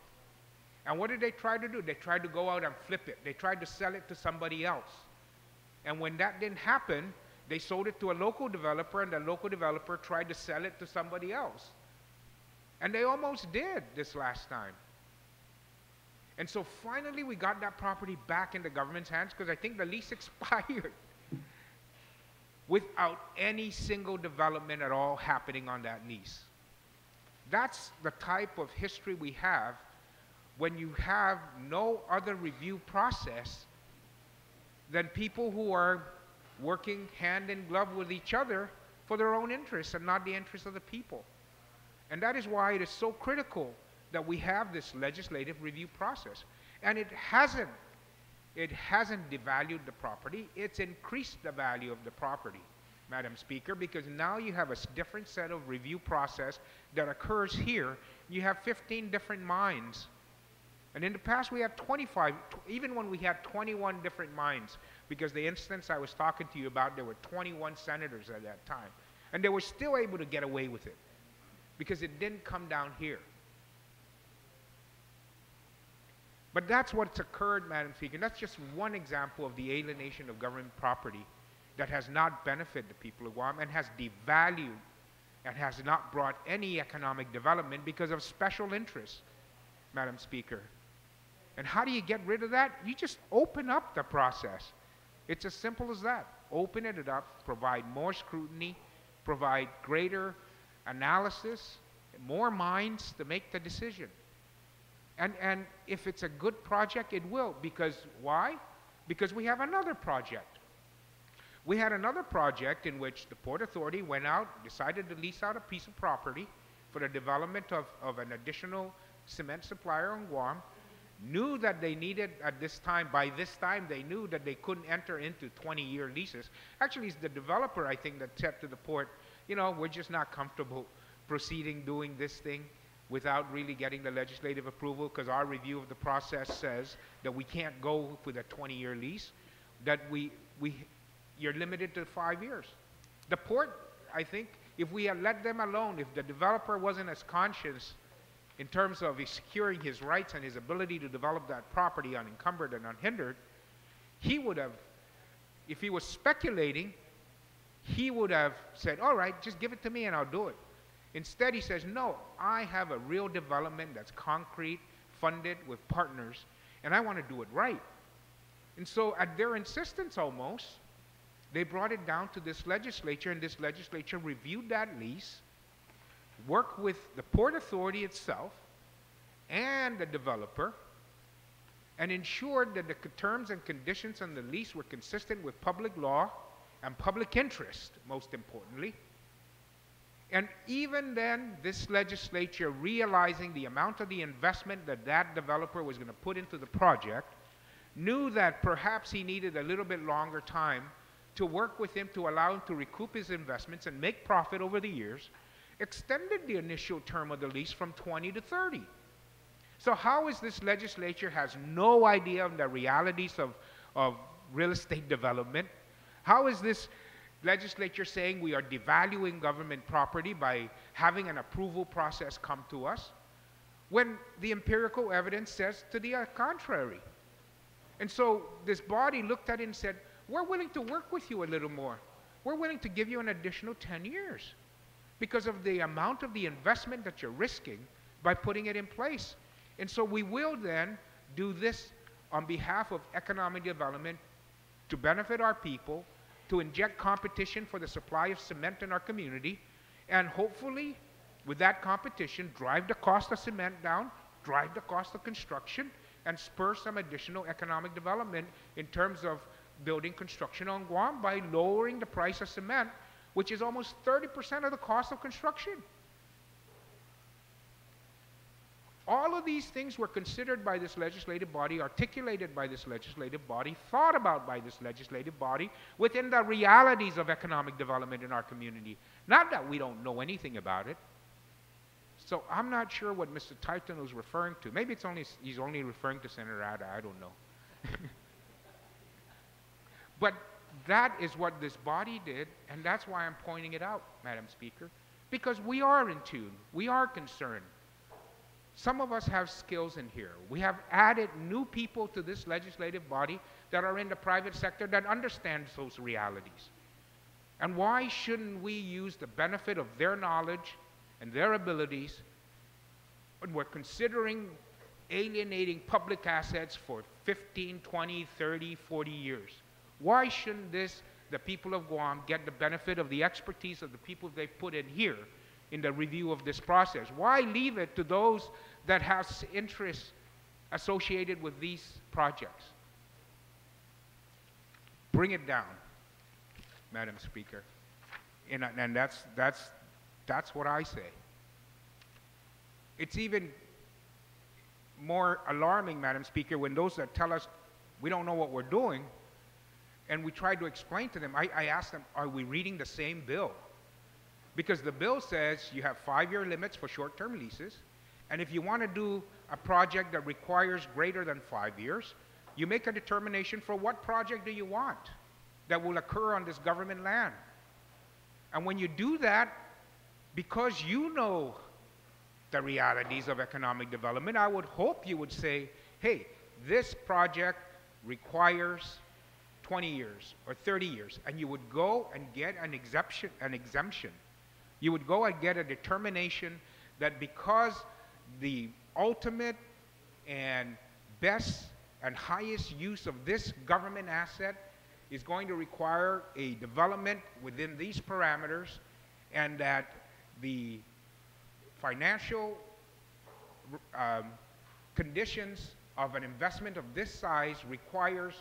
And what did they try to do? They tried to go out and flip it. They tried to sell it to somebody else. And when that didn't happen, they sold it to a local developer, and the local developer tried to sell it to somebody else. And they almost did this last time. And so finally we got that property back in the government's hands, because I think the lease expired without any single development at all happening on that lease. That's the type of history we have when you have no other review process than people who are working hand in glove with each other for their own interests and not the interests of the people. And that is why it is so critical that we have this legislative review process. And it hasn't devalued the property, it's increased the value of the property, Madam Speaker, because now you have a different set of review process that occurs here. You have 15 different mines. And in the past we had 25, even when we had 21 different mines, because the instance I was talking to you about, there were 21 senators at that time. And they were still able to get away with it, because it didn't come down here. But that's what's occurred, Madam Speaker. That's just one example of the alienation of government property that has not benefited the people of Guam and has devalued and has not brought any economic development because of special interests, Madam Speaker. And how do you get rid of that? You just open up the process. It's as simple as that. Open it up, provide more scrutiny, provide greater analysis, more minds to make the decision. And if it's a good project, it will. Because why? Because we have another project. We had another project in which the Port Authority went out, decided to lease out a piece of property for the development of an additional cement supplier in Guam, knew that they needed at this time, by this time they knew that they couldn't enter into 20-year leases. Actually, it's the developer, I think, that said to the port, you know, we're just not comfortable proceeding doing this thing without really getting the legislative approval, because our review of the process says that we can't go with a 20-year lease, that you're limited to 5 years. The port, I think, if we had let them alone, if the developer wasn't as conscious in terms of securing his rights and his ability to develop that property unencumbered and unhindered, he would have, if he was speculating, he would have said, all right, just give it to me and I'll do it. Instead, he says, no, I have a real development that's concrete, funded with partners, and I want to do it right. And so at their insistence almost, they brought it down to this legislature, and this legislature reviewed that lease, worked with the Port Authority itself and the developer, and ensured that the terms and conditions on the lease were consistent with public law and public interest, most importantly. And even then, this legislature, realizing the amount of the investment that that developer was going to put into the project, knew that perhaps he needed a little bit longer time to work with him to allow him to recoup his investments and make profit over the years, extended the initial term of the lease from 20 to 30. So how is this legislature has no idea of the realities of real estate development? How is this legislature saying we are devaluing government property by having an approval process come to us, when the empirical evidence says to the contrary? And so this body looked at it and said, we're willing to work with you a little more. We're willing to give you an additional 10 years because of the amount of the investment that you're risking by putting it in place. And so we will then do this on behalf of economic development to benefit our people, to inject competition for the supply of cement in our community, and hopefully, with that competition, drive the cost of cement down, drive the cost of construction, and spur some additional economic development in terms of building construction on Guam by lowering the price of cement, which is almost 30% of the cost of construction. All of these things were considered by this legislative body, articulated by this legislative body, thought about by this legislative body within the realities of economic development in our community. Not that we don't know anything about it. So I'm not sure what Mr. Titan was referring to. Maybe he's only referring to Senator Ada, I don't know. But that is what this body did, and that's why I'm pointing it out, Madam Speaker, Because we are in tune. We are concerned. Some of us have skills in here. We have added new people to this legislative body that are in the private sector that understands those realities. And why shouldn't we use the benefit of their knowledge and their abilities when we're considering alienating public assets for 15, 20, 30, 40 years? Why shouldn't the people of Guam get the benefit of the expertise of the people they put in here in the review of this process? Why leave it to those that have interests associated with these projects? Bring it down, Madam Speaker. And that's what I say. It's even more alarming, Madam Speaker, when those that tell us we don't know what we're doing, and we try to explain to them, I ask them, are we reading the same bill? Because the bill says you have 5-year limits for short-term leases, and if you want to do a project that requires greater than 5 years, you make a determination for what project do you want that will occur on this government land. And when you do that, because you know the realities of economic development, I would hope you would say, hey, this project requires 20 years or 30 years, and you would go and get an exemption. You would go and get a determination that because the ultimate and best and highest use of this government asset is going to require a development within these parameters, and that the financial conditions of an investment of this size requires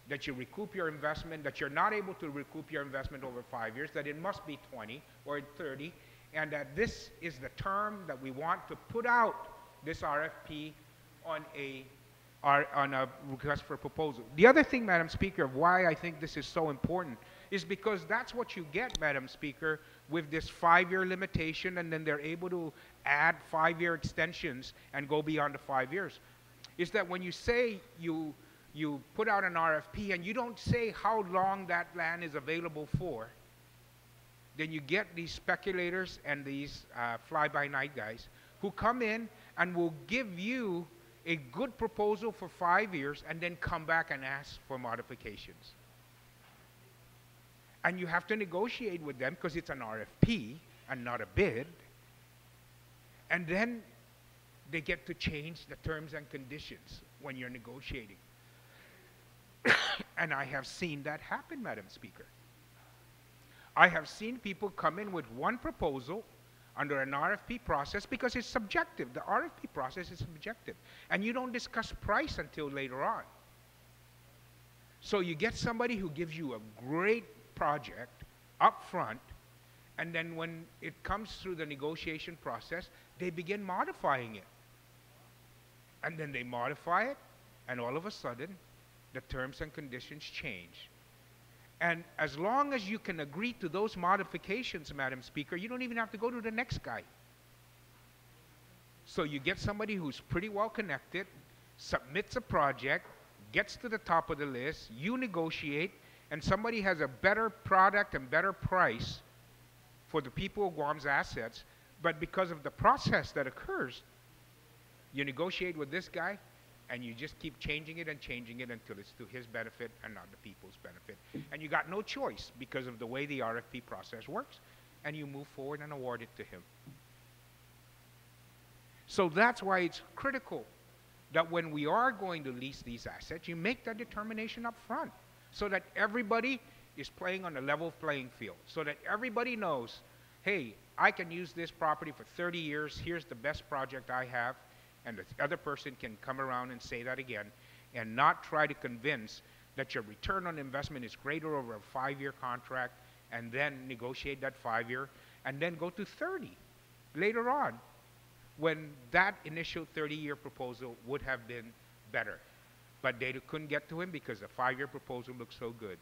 that you recoup your investment, that you're not able to recoup your investment over 5 years, that it must be 20 or 30, and that this is the term that we want to put out this RFP on a request for proposal. The other thing, Madam Speaker, of why I think this is so important is because that's what you get, Madam Speaker, with this 5-year limitation, and then they're able to add 5-year extensions and go beyond the 5 years, is that when you say you put out an RFP and you don't say how long that land is available for, then you get these speculators and these fly-by-night guys who come in and will give you a good proposal for 5 years and then come back and ask for modifications. And you have to negotiate with them because it's an RFP and not a bid. And then they get to change the terms and conditions when you're negotiating. And I have seen that happen, Madam Speaker. I have seen people come in with one proposal under an RFP process because it's subjective. The RFP process is subjective. And you don't discuss price until later on. So you get somebody who gives you a great project up front, and then when it comes through the negotiation process, they begin modifying it. And then they modify it, and all of a sudden, the terms and conditions change. And as long as you can agree to those modifications, Madam Speaker, you don't even have to go to the next guy. So you get somebody who's pretty well connected, submits a project, gets to the top of the list, you negotiate, and somebody has a better product and better price for the people of Guam's assets, but because of the process that occurs, you negotiate with this guy, and you just keep changing it until it's to his benefit and not the people's benefit. And you got no choice because of the way the RFP process works, and you move forward and award it to him. So that's why it's critical that when we are going to lease these assets, you make that determination up front so that everybody is playing on a level playing field, so that everybody knows, hey, I can use this property for 30 years, here's the best project I have, and the other person can come around and say that again, and not try to convince that your return on investment is greater over a 5-year contract, and then negotiate that 5-year, and then go to 30 later on, when that initial 30-year proposal would have been better. But they couldn't get to him because the 5-year proposal looked so good.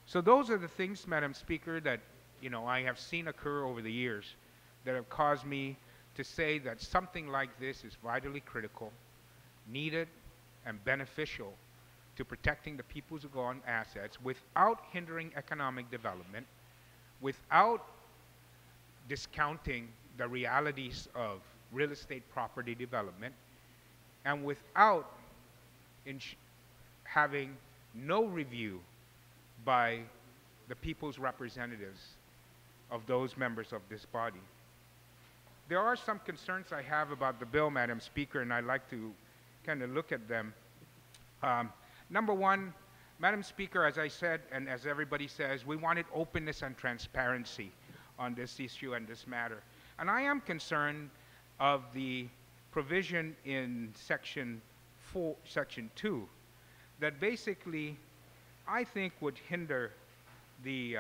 So those are the things, Madam Speaker, that I have seen occur over the years that have caused me to say that something like this is vitally critical, needed, and beneficial to protecting the people's Guam assets without hindering economic development, without discounting the realities of real estate property development and without having no review by the people's representatives of those members of this body. There are some concerns I have about the bill, Madam Speaker, and I'd like to kind of look at them. Number one, Madam Speaker, as I said, and as everybody says, we wanted openness and transparency on this issue and this matter. And I am concerned of the provision in Section 2 that basically I think would hinder the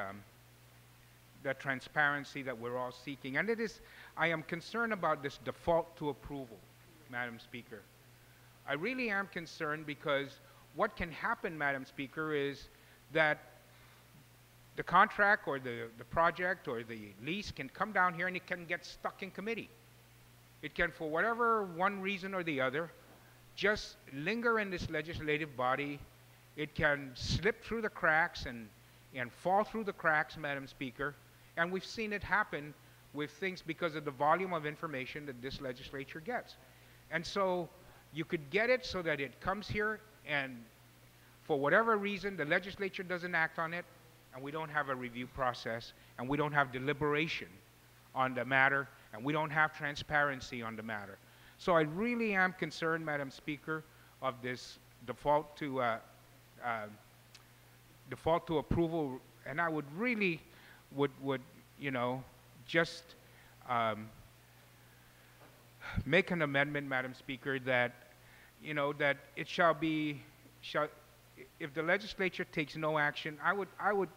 transparency that we're all seeking. And I am concerned about this default to approval, Madam Speaker. I really am concerned because what can happen, Madam Speaker, is that the contract or the project or the lease can come down here and it can get stuck in committee. It can, for whatever one reason or the other, just linger in this legislative body. It can slip through the cracks and fall through the cracks, Madam Speaker. And we've seen it happen with things because of the volume of information that this legislature gets. And so you could get it so that it comes here and for whatever reason the legislature doesn't act on it and we don't have a review process and we don't have deliberation on the matter and we don't have transparency on the matter. So I really am concerned, Madam Speaker, of this default to approval, and I would really would you know, just make an amendment, Madam Speaker, that, you know, that it shall be, if the legislature takes no action, I would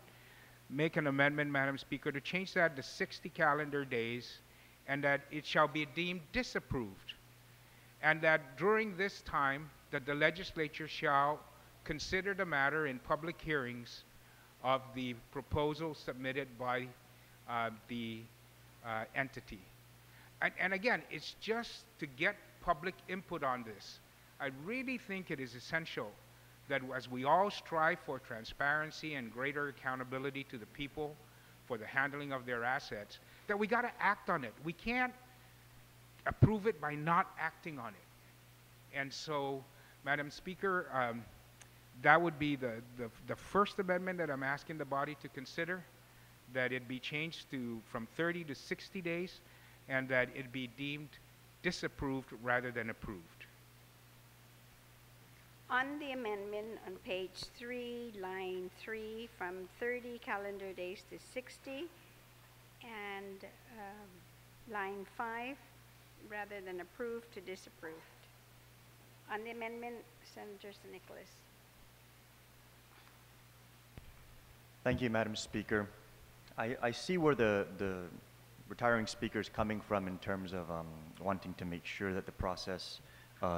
make an amendment, Madam Speaker, to change that to 60 calendar days, and that it shall be deemed disapproved, and that during this time that the legislature shall consider the matter in public hearings of the proposal submitted by the entity. And again, it's just to get public input on this. I really think it is essential that as we all strive for transparency and greater accountability to the people for the handling of their assets, that we got to act on it. We can't approve it by not acting on it. And so, Madam Speaker, that would be the first amendment that I'm asking the body to consider, that it be changed from 30 to 60 days, and that it be deemed disapproved rather than approved. On the amendment on page 3, line 3, from 30 calendar days to 60, and line 5, rather than approved to disapproved. On the amendment, Senator Nicholas. Thank you, Madam Speaker. I see where the retiring speaker is coming from in terms of wanting to make sure that the process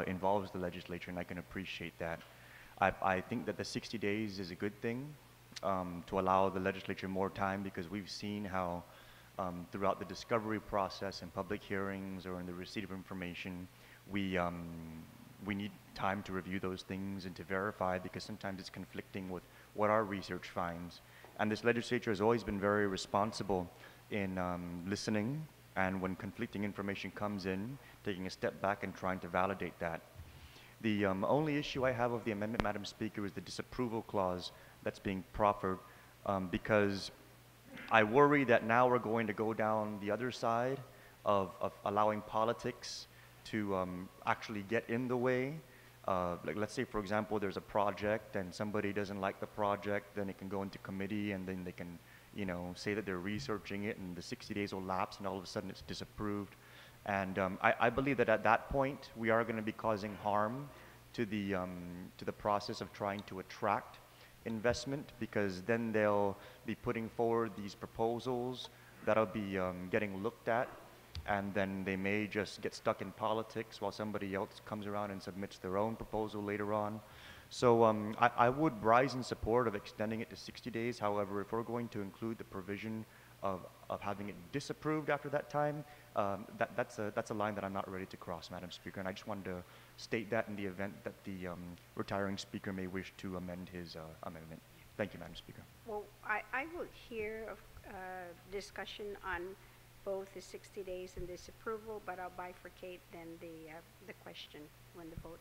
involves the legislature, and I can appreciate that. I think that the 60 days is a good thing to allow the legislature more time, because we've seen how throughout the discovery process and public hearings or in the receipt of information, we need time to review those things and to verify, because sometimes it's conflicting with what our research finds. And this legislature has always been very responsible in listening, and when conflicting information comes in, taking a step back and trying to validate that. The only issue I have of the amendment, Madam Speaker, is the disapproval clause that's being proffered, because I worry that now we're going to go down the other side of allowing politics to actually get in the way. Like, let's say, for example, there's a project and somebody doesn't like the project, then it can go into committee, and then they can, you know, say that they're researching it, and the 60 days will lapse, and all of a sudden it's disapproved. And I believe that at that point we are going to be causing harm to the process of trying to attract investment, because then they'll be putting forward these proposals that'll be getting looked at, and then they may just get stuck in politics while somebody else comes around and submits their own proposal later on. So I would rise in support of extending it to 60 days. However, if we're going to include the provision of having it disapproved after that time, that's a line that I'm not ready to cross, Madam Speaker. And I just wanted to state that in the event that the retiring speaker may wish to amend his amendment. Thank you, Madam Speaker. Well, I will hear of discussion on both the 60 days and disapproval, but I'll bifurcate then the question when the vote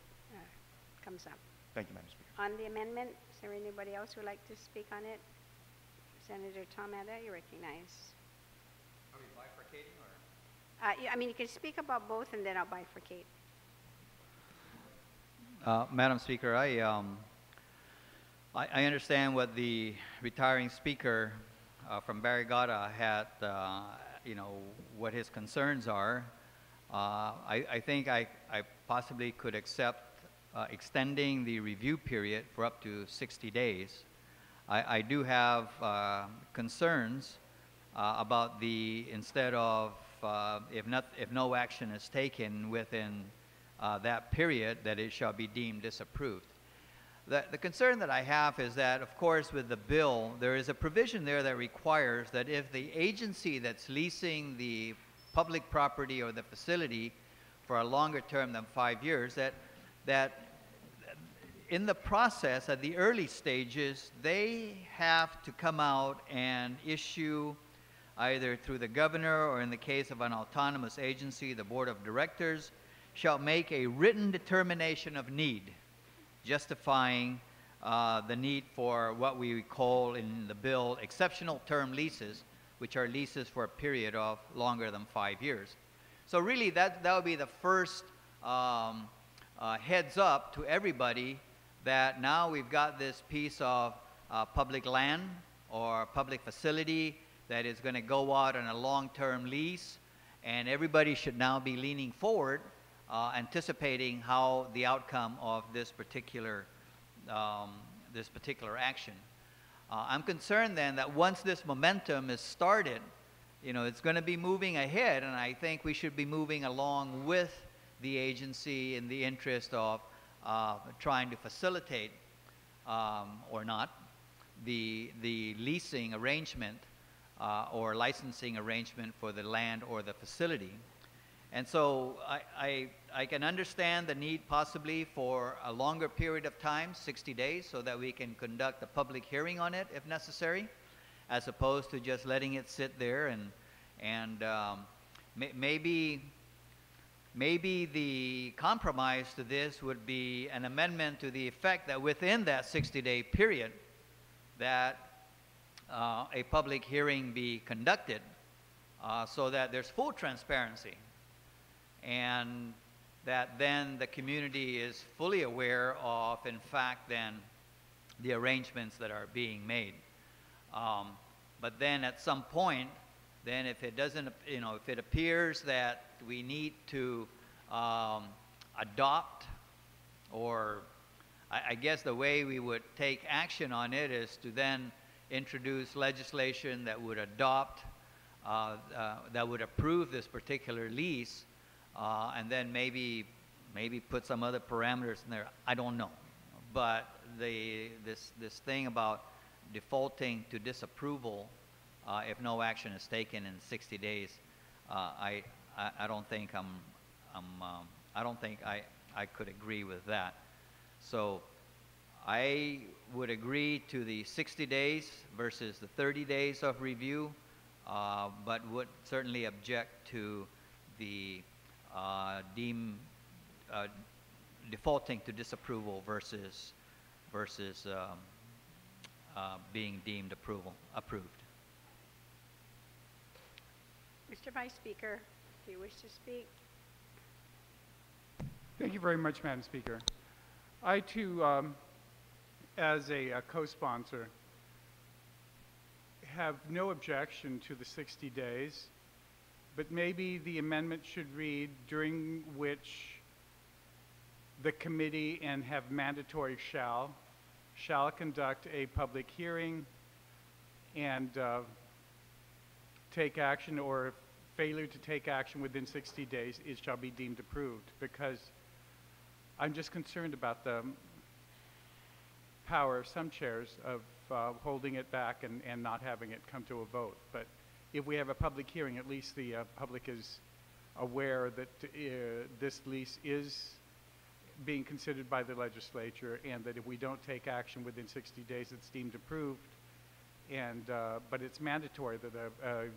comes up. Thank you, Madam Speaker. On the amendment, is there anybody else who would like to speak on it? Senator Tom Etta, you recognize. Are we bifurcating or? I mean, you can speak about both and then I'll bifurcate. Madam Speaker, I understand what the retiring speaker from Barrigada had, what his concerns are. I think I possibly could accept extending the review period for up to 60 days. I do have concerns about instead of if no action is taken within that period, that it shall be deemed disapproved. The concern that I have is that, of course, with the bill, there is a provision there that requires that if the agency that's leasing the public property or the facility for a longer term than 5 years, that in the process, at the early stages, they have to come out and issue, either through the governor or in the case of an autonomous agency, the board of directors, shall make a written determination of need, justifying the need for what we call in the bill exceptional term leases, which are leases for a period of longer than 5 years. So really that would be the first heads up to everybody that now we've got this piece of public land or public facility that is going to go out on a long-term lease, and everybody should now be leaning forward, anticipating how the outcome of this particular action. I'm concerned then that once this momentum is started, it's going to be moving ahead, and I think we should be moving along with the agency in the interest of trying to facilitate or not the leasing arrangement or licensing arrangement for the land or the facility. And so I can understand the need possibly for a longer period of time, 60 days, so that we can conduct a public hearing on it if necessary, as opposed to just letting it sit there and maybe the compromise to this would be an amendment to the effect that within that 60-day period that a public hearing be conducted so that there's full transparency, and that then the community is fully aware of, in fact, then the arrangements that are being made. But then at some point, then if it doesn't, if it appears that we need to adopt, or I guess the way we would take action on it is to then introduce legislation that would adopt, that would approve this particular lease, and then maybe put some other parameters in there. I don't know. But this thing about defaulting to disapproval if no action is taken in 60 days, I don't think I don't think I could agree with that. So I would agree to the 60 days versus the 30 days of review, but would certainly object to the defaulting to disapproval versus being deemed approved. Mr. Vice Speaker, do you wish to speak? Thank you very much, Madam Speaker. I, too, as a co-sponsor, have no objection to the 60 days, but maybe the amendment should read during which the committee and have mandatory shall conduct a public hearing and take action, or if failure to take action within 60 days, it shall be deemed approved, because I'm just concerned about the power of some chairs of holding it back and not having it come to a vote. But if we have a public hearing, at least the public is aware that this lease is being considered by the legislature, and that if we don't take action within 60 days, it's deemed approved. And but it's mandatory that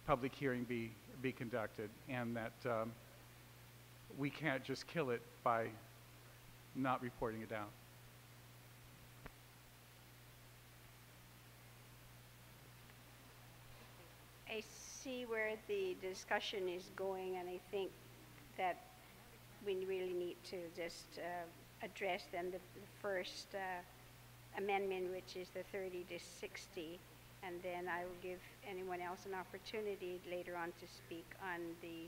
public hearing be conducted, and that we can't just kill it by not reporting it down. I see where the discussion is going, and I think that we really need to just address then the first amendment, which is the 30 to 60, and then I will give anyone else an opportunity later on to speak on the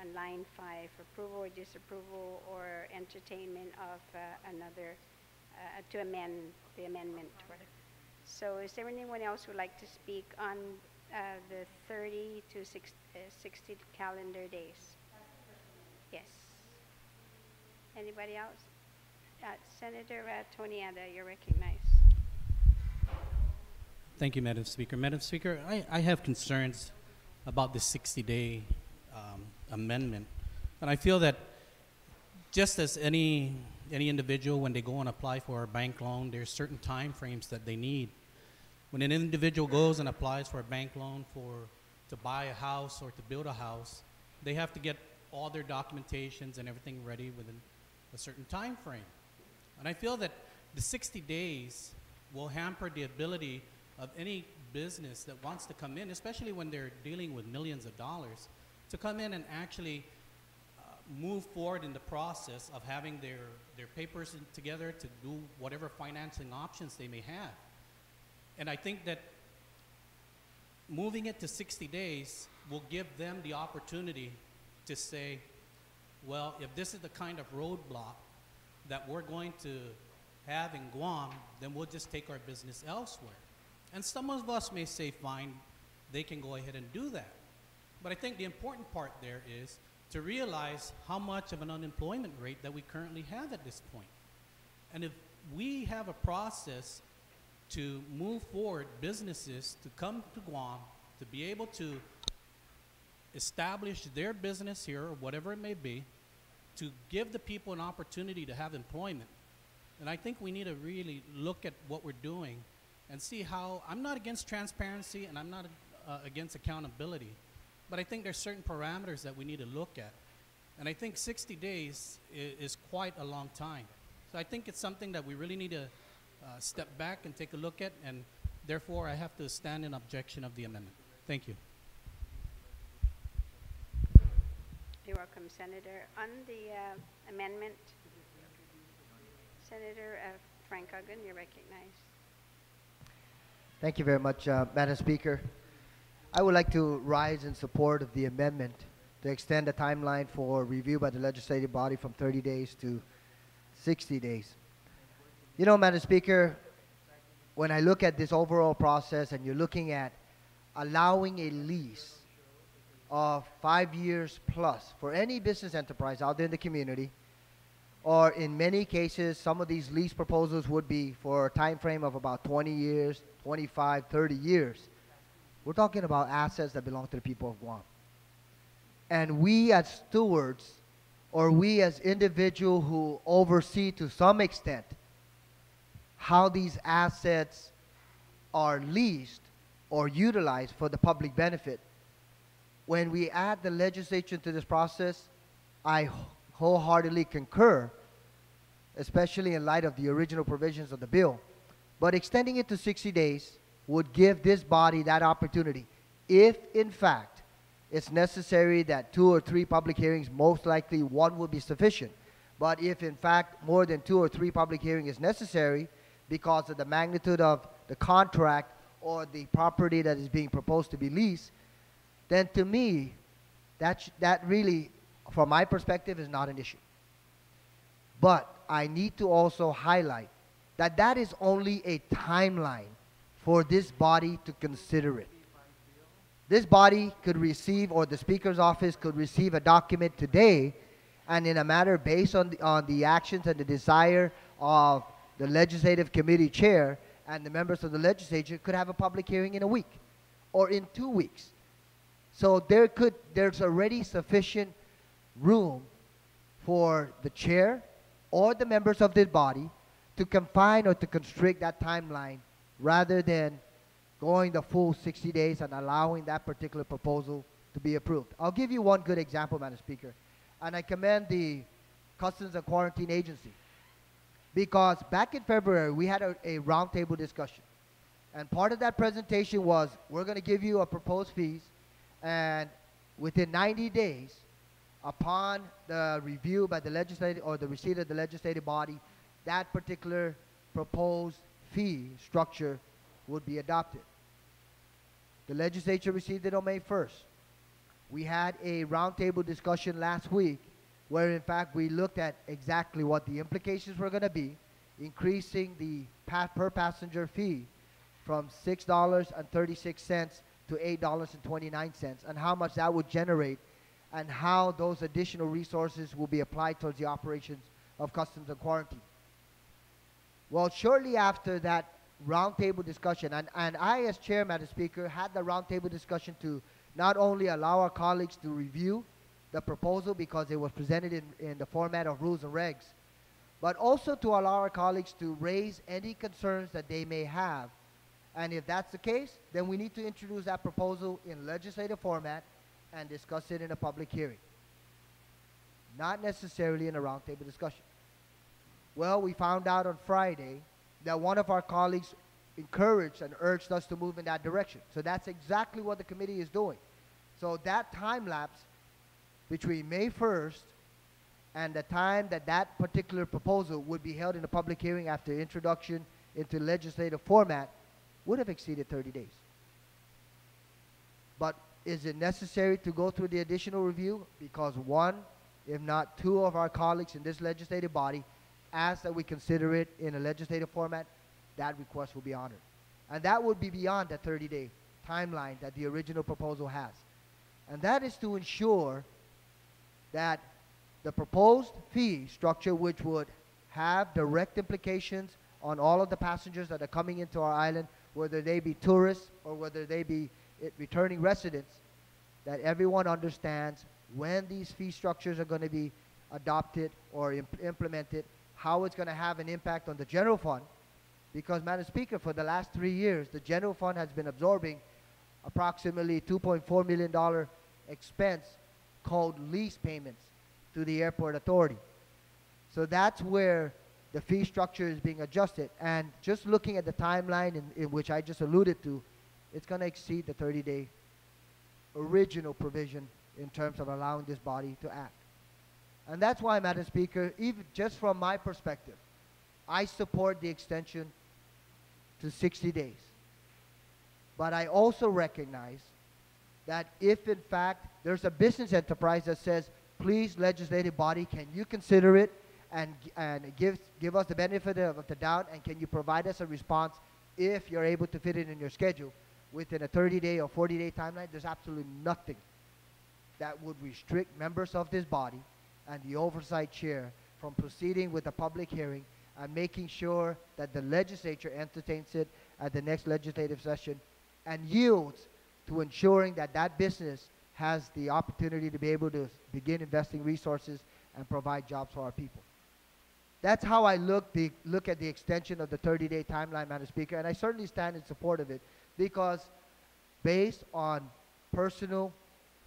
on line 5, approval or disapproval or entertainment of another to amend the amendment. So is there anyone else who would like to speak on the 30 to 60 calendar days? Yes. Anybody else? Senator Toniada, you're recognized. Thank you, Madam Speaker. Madam Speaker, I have concerns about the 60-day amendment. And I feel that just as any individual, when they go and apply for a bank loan, there's certain time frames that they need. When an individual goes and applies for a bank loan to buy a house or to build a house, they have to get all their documentations and everything ready within a certain time frame. And I feel that the 60 days will hamper the ability of any business that wants to come in, especially when they're dealing with millions of dollars, to come in and actually move forward in the process of having their papers together to do whatever financing options they may have. And I think that moving it to 60 days will give them the opportunity to say, well, if this is the kind of roadblock that we're going to have in Guam, then we'll just take our business elsewhere. And some of us may say, fine, they can go ahead and do that. But I think the important part there is to realize how much of an unemployment rate that we currently have at this point. And if we have a process to move forward businesses to come to Guam, to be able to establish their business here, or whatever it may be, to give the people an opportunity to have employment. And I think we need to really look at what we're doing and see how, I'm not against transparency and I'm not against accountability, but I think there's certain parameters that we need to look at. And I think 60 days is quite a long time. So I think it's something that we really need to step back and take a look at, and therefore I have to stand in objection of the amendment. Thank you. You're welcome, Senator. On the amendment, Senator Frank Uggan, you're recognized. Thank you very much, Madam Speaker. I would like to rise in support of the amendment to extend the timeline for review by the legislative body from 30 days to 60 days. You know, Madam Speaker, when I look at this overall process and you're looking at allowing a lease of 5 years plus for any business enterprise out there in the community, or in many cases, some of these lease proposals would be for a time frame of about 20 years, 25, 30 years. We're talking about assets that belong to the people of Guam. And we as stewards, or we as individuals who oversee to some extent how these assets are leased or utilized for the public benefit, when we add the legislature to this process, I wholeheartedly concur, especially in light of the original provisions of the bill. But extending it to 60 days would give this body that opportunity. If, in fact, it's necessary that 2 or 3 public hearings, most likely 1 would be sufficient. But if, in fact, more than 2 or 3 public hearings is necessary because of the magnitude of the contract or the property that is being proposed to be leased, then to me, that really, from my perspective, is not an issue. But I need to also highlight that that is only a timeline for this body to consider it. This body could receive, or the Speaker's office could receive a document today, and in a matter based on the actions and the desire of the Legislative Committee Chair and the members of the Legislature, could have a public hearing in a week or in 2 weeks. So there's already sufficient room for the Chair or the members of this body to confine or to constrict that timeline rather than going the full 60 days and allowing that particular proposal to be approved. I'll give you one good example, Madam Speaker, and I commend the Customs and Quarantine Agency, because back in February, we had a roundtable discussion. And part of that presentation was, we're going to give you a proposed fees, and within 90 days, upon the review by the legislative or the receipt of the legislative body, that particular proposed fee structure would be adopted. The legislature received it on May 1st. We had a roundtable discussion last week where, in fact, we looked at exactly what the implications were going to be, increasing the per passenger fee from $6.36 to $8.29, and how much that would generate, and how those additional resources will be applied towards the operations of Customs and Quarantine. Well, shortly after that roundtable discussion, and I, as chair, Madam Speaker, had the roundtable discussion to not only allow our colleagues to review the proposal because it was presented in the format of rules and regs, but also to allow our colleagues to raise any concerns that they may have. And if that's the case, then we need to introduce that proposal in legislative format and discuss it in a public hearing, not necessarily in a roundtable discussion. Well, we found out on Friday that one of our colleagues encouraged and urged us to move in that direction. So that's exactly what the committee is doing. So that time lapse between May 1st and the time that that particular proposal would be held in a public hearing after introduction into legislative format would have exceeded 30 days. But is it necessary to go through the additional review? Because one, if not two of our colleagues in this legislative body asked that we consider it in a legislative format, that request will be honored. And that would be beyond the 30-day timeline that the original proposal has. And that is to ensure that the proposed fee structure, which would have direct implications on all of the passengers that are coming into our island, whether they be tourists or whether they be returning residents, that everyone understands when these fee structures are going to be adopted or implemented, how it's going to have an impact on the general fund. Because, Madam Speaker, for the last 3 years, the general fund has been absorbing approximately $2.4 million expense called lease payments to the airport authority. So that's where the fee structure is being adjusted. And just looking at the timeline in which I just alluded to, it's going to exceed the 30-day original provision in terms of allowing this body to act. And that's why, Madam Speaker, even just from my perspective, I support the extension to 60 days. But I also recognize that if, in fact, there's a business enterprise that says, please, legislative body, can you consider it and give us the benefit of the doubt, and can you provide us a response if you're able to fit it in your schedule within a 30-day or 40-day timeline, there's absolutely nothing that would restrict members of this body and the oversight chair from proceeding with a public hearing and making sure that the legislature entertains it at the next legislative session and yields to ensuring that that business has the opportunity to be able to begin investing resources and provide jobs for our people. That's how I look at the extension of the 30-day timeline, Madam Speaker, and I certainly stand in support of it because based on personal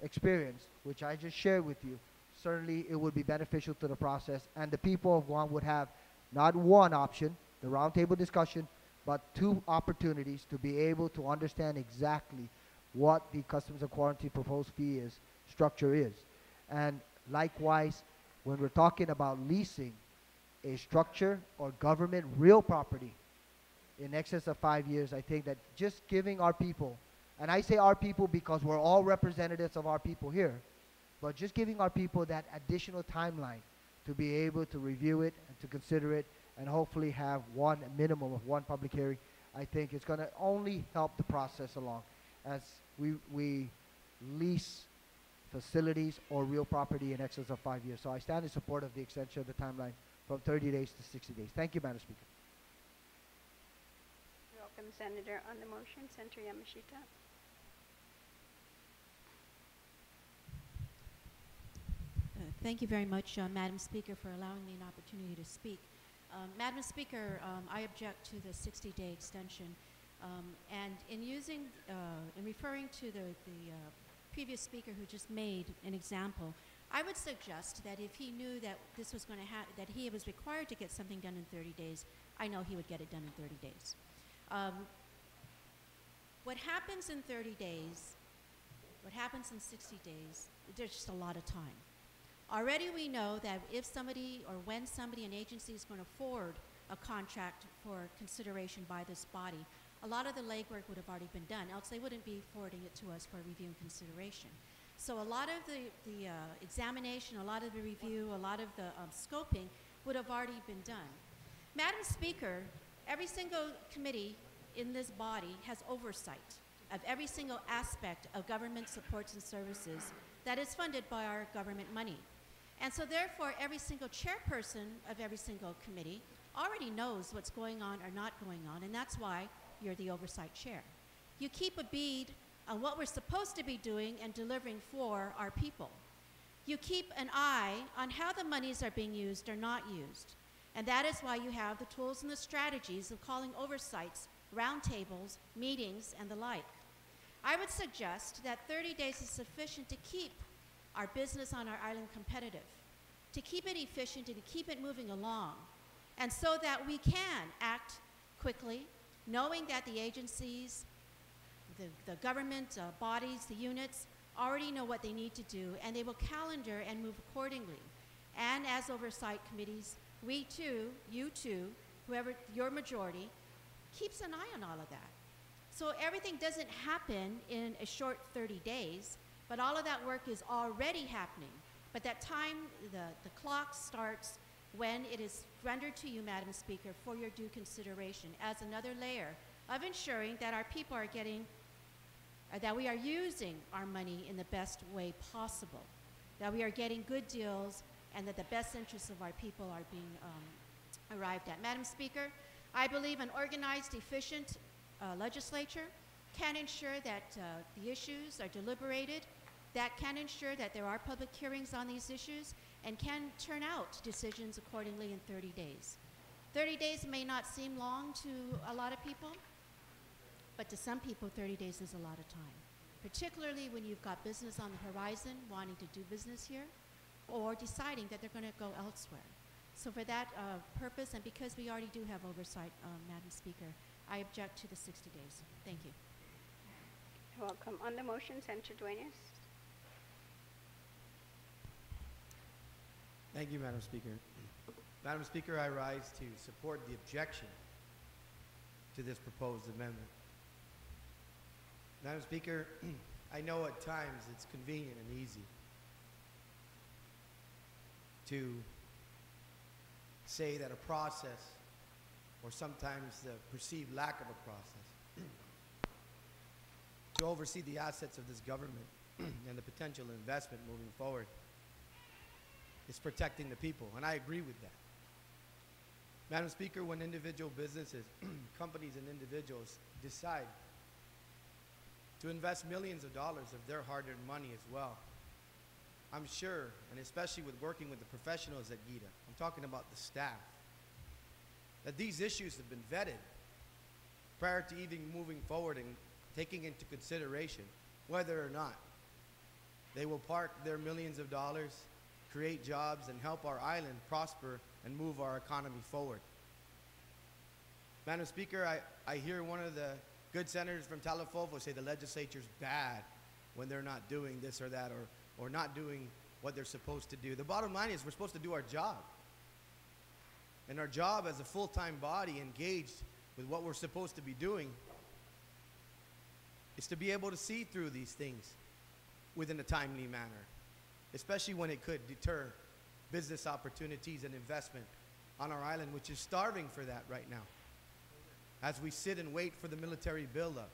experience, which I just shared with you, certainly it would be beneficial to the process, and the people of Guam would have not one option, the roundtable discussion, but two opportunities to be able to understand exactly what the Customs and Quarantine proposed fee structure is. And likewise, when we're talking about leasing a structure or government real property in excess of 5 years, I think that just giving our people, and I say our people because we're all representatives of our people here, but just giving our people that additional timeline to be able to review it and to consider it and hopefully have a minimum of one public hearing, I think it's going to only help the process along as we lease facilities or real property in excess of 5 years. So I stand in support of the extension of the timeline from 30 days to 60 days. Thank you, Madam Speaker. Welcome, Senator. On the motion, Senator Yamashita. Thank you very much, Madam Speaker, for allowing me an opportunity to speak. Madam Speaker, I object to the 60-day extension. And in referring to the previous speaker who just made an example, I would suggest that if he knew that this was going to that he was required to get something done in 30 days, I know he would get it done in 30 days. What happens in 30 days, what happens in 60 days, there's just a lot of time. Already we know that if somebody or when somebody, an agency is going to forward a contract for consideration by this body, a lot of the legwork would have already been done, else they wouldn't be forwarding it to us for review and consideration. So a lot of the examination, a lot of the review, a lot of the scoping would have already been done. Madam Speaker, every single committee in this body has oversight of every single aspect of government supports and services that is funded by our government money. And so therefore, every single chairperson of every single committee already knows what's going on or not going on, and that's why you're the oversight chair. You keep a bead on what we're supposed to be doing and delivering for our people. You keep an eye on how the monies are being used or not used. And that is why you have the tools and the strategies of calling oversights, roundtables, meetings, and the like. I would suggest that 30 days is sufficient to keep our business on our island competitive, to keep it efficient, and to keep it moving along, and so that we can act quickly, knowing that the agencies, the government bodies, the units, already know what they need to do, and they will calendar and move accordingly. And as oversight committees, we too, you too, whoever your majority, keeps an eye on all of that. So everything doesn't happen in a short 30 days, but all of that work is already happening. But that time, the clock starts when it is rendered to you, Madam Speaker, for your due consideration as another layer of ensuring that our people are getting, that we are using our money in the best way possible, that we are getting good deals, and that the best interests of our people are being arrived at. Madam Speaker, I believe an organized, efficient legislature can ensure that the issues are deliberated, that can ensure that there are public hearings on these issues, and can turn out decisions accordingly in 30 days. 30 days may not seem long to a lot of people, but to some people, 30 days is a lot of time, particularly when you've got business on the horizon, wanting to do business here, or deciding that they're going to go elsewhere. So for that purpose, and because we already do have oversight, Madam Speaker, I object to the 60 days. Thank you. You're welcome. On the motion, Senator Duenas. Thank you, Madam Speaker. Madam Speaker, I rise to support the objection to this proposed amendment. Madam Speaker, I know at times it's convenient and easy to say that a process, or sometimes the perceived lack of a process, to oversee the assets of this government and the potential investment moving forward is protecting the people, and I agree with that. Madam Speaker, when individual businesses, companies and individuals decide to invest millions of dollars of their hard-earned money as well, I'm sure, and especially with working with the professionals at GITA, I'm talking about the staff, that these issues have been vetted prior to even moving forward and taking into consideration whether or not they will park their millions of dollars, create jobs, and help our island prosper and move our economy forward. Madam Speaker, I hear one of the good senators from Talafofo say the legislature's bad when they're not doing this or that, or not doing what they're supposed to do. The bottom line is we're supposed to do our job. And our job as a full-time body engaged with what we're supposed to be doing is to be able to see through these things within a timely manner, especially when it could deter business opportunities and investment on our island, which is starving for that right now. As we sit and wait for the military buildup,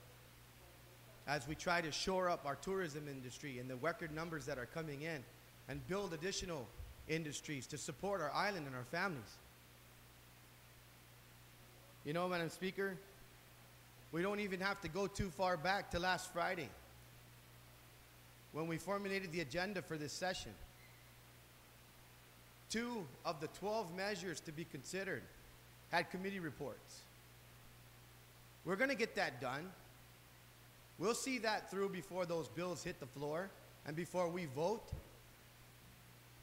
as we try to shore up our tourism industry and the record numbers that are coming in, and build additional industries to support our island and our families. You know, Madam Speaker, we don't even have to go too far back to last Friday when we formulated the agenda for this session. 2 of the 12 measures to be considered had committee reports. We're going to get that done. We'll see that through before those bills hit the floor and before we vote.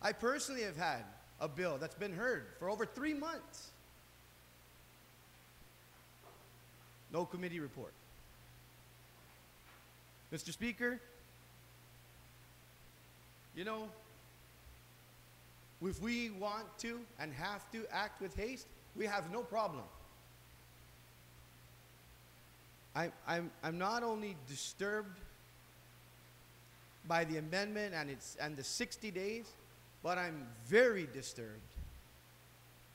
I personally have had a bill that's been heard for over 3 months. No committee report. Mr. Speaker, you know, if we want to and have to act with haste, we have no problem. I'm not only disturbed by the amendment and the 60 days, but I'm very disturbed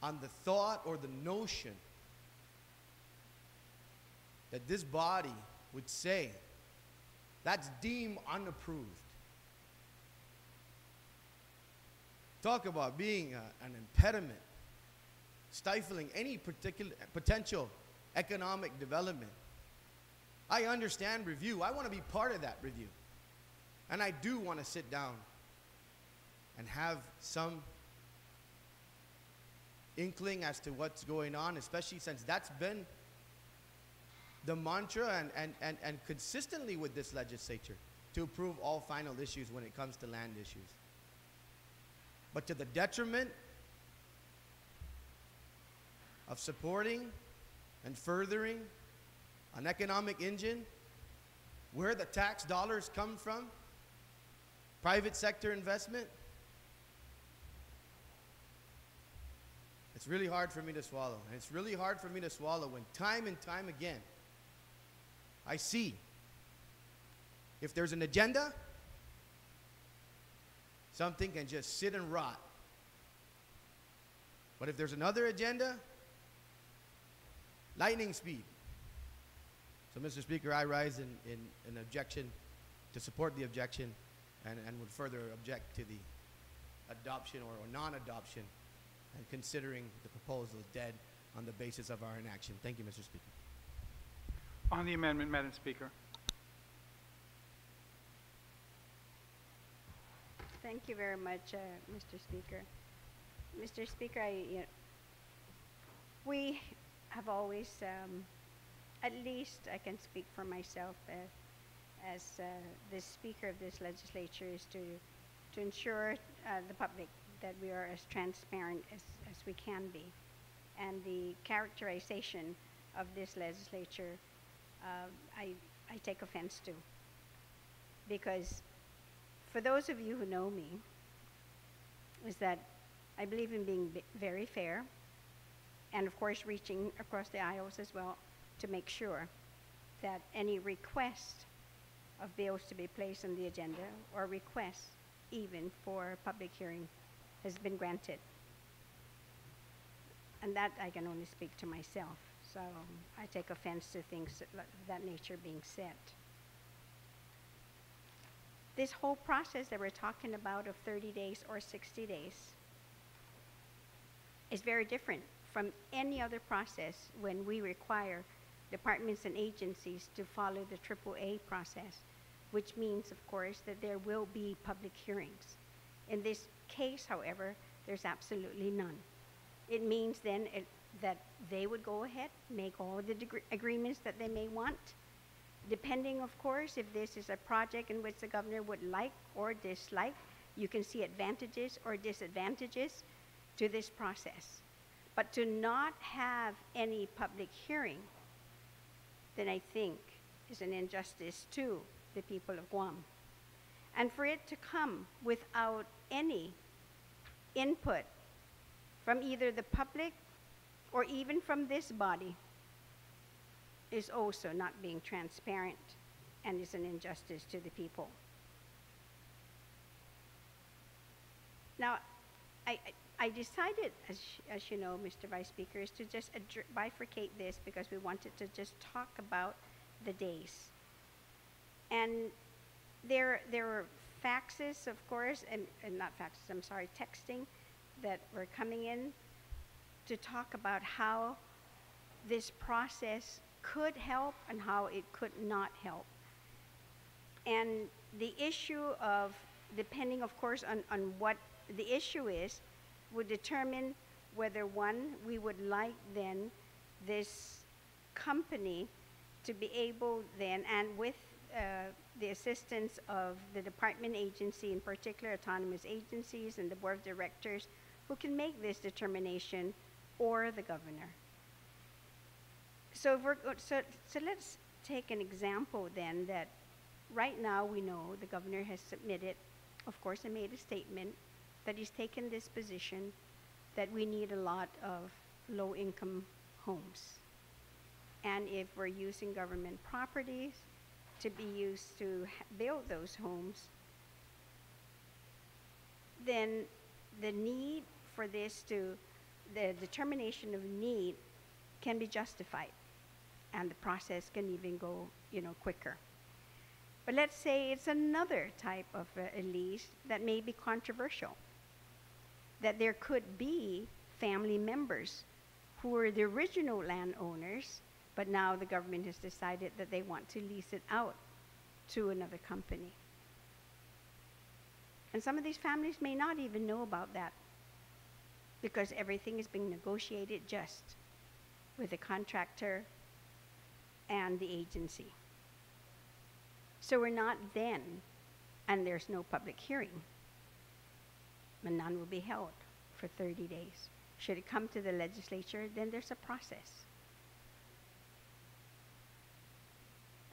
on the thought or the notion that this body would say that's deemed unapproved. Talk about being an impediment, stifling any particular potential economic development. I understand review. I want to be part of that review. And I do want to sit down and have some inkling as to what's going on, especially since that's been the mantra and consistently with this legislature, to approve all final issues when it comes to land issues. But to the detriment of supporting and furthering an economic engine where the tax dollars come from, private sector investment, it's really hard for me to swallow. And it's really hard for me to swallow when time and time again I see if there's an agenda, something can just sit and rot. But if there's another agenda, lightning speed. So, Mr. Speaker, I rise in objection, to support the objection, and would further object to the adoption or non-adoption, and considering the proposal dead on the basis of our inaction. Thank you, Mr. Speaker. On the amendment, Madam Speaker. Thank you very much, Mr. Speaker. Mr. Speaker, we have always, at least I can speak for myself as the Speaker of this legislature, is to ensure the public that we are as transparent as we can be. And the characterization of this legislature, I take offense to. Because for those of you who know me, is that I believe in being very fair, and of course reaching across the aisles as well to make sure that any request of bills to be placed on the agenda or requests even for public hearing has been granted. And that I can only speak to myself. So I take offense to things of that nature being said. This whole process that we're talking about of 30 days or 60 days is very different from any other process when we require departments and agencies to follow the AAA process, which means, of course, that there will be public hearings. In this case, however, there's absolutely none. It means then that they would go ahead, make all the agreements that they may want, depending, of course, if this is a project in which the governor would like or dislike. You can see advantages or disadvantages to this process. But to not have any public hearing, then I think is an injustice to the people of Guam. And for it to come without any input from either the public or even from this body is also not being transparent and is an injustice to the people. Now, I decided, as you know, Mr. Vice Speaker, is to just bifurcate this because we wanted to just talk about the days. And there were faxes, of course, and not faxes, I'm sorry, texting that were coming in to talk about how this process could help and how it could not help. And the issue of, depending, of course, on what the issue is, would determine whether, one, we would like then this company to be able then, and with the assistance of the department agency, in particular autonomous agencies and the board of directors, who can make this determination, or the governor. So, so let's take an example then that right now we know the governor has submitted, of course, and made a statement that he's taken this position that we need a lot of low-income homes. And if we're using government properties to be used to build those homes, then the need for this to, the determination of need can be justified, and the process can even go, quicker. But let's say it's another type of a lease that may be controversial, that there could be family members who were the original landowners, but now the government has decided that they want to lease it out to another company. And some of these families may not even know about that, because everything is being negotiated just with the contractor and the agency. So we're not then, and there's no public hearing, and none will be held for 30 days. Should it come to the legislature, then there's a process.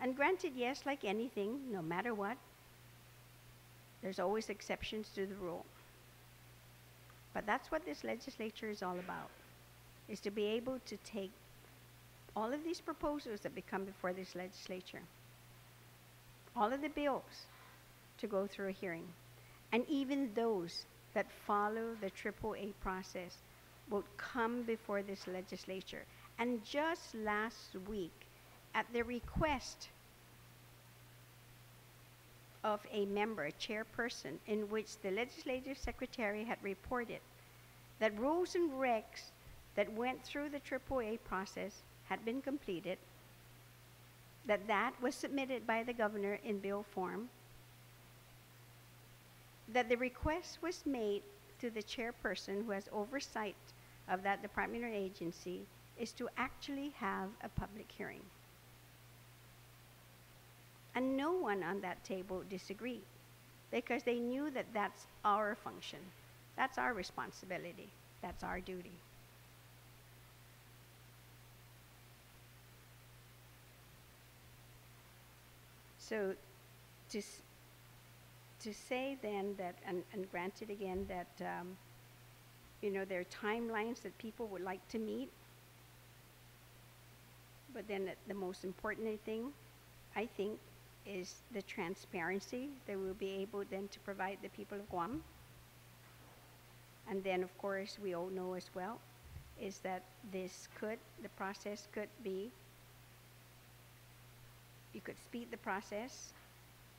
And granted, yes, like anything, no matter what, there's always exceptions to the rule. But that's what this legislature is all about, is to be able to take all of these proposals that become before this legislature, all of the bills, to go through a hearing. And even those that follow the AAA process will come before this legislature. And just last week, at the request of a member, a chairperson, in which the legislative secretary had reported that rules and regs that went through the AAA process had been completed, that was submitted by the governor in bill form, that the request was made to the chairperson who has oversight of that department or agency is to actually have a public hearing. And no one on that table disagreed, because they knew that that's our function, that's our responsibility, that's our duty. So to say then that, and granted again that, there are timelines that people would like to meet, but then the most important thing, I think, is the transparency that we'll be able then to provide the people of Guam. And then, of course, we all know as well, is that the process could be, you could speed the process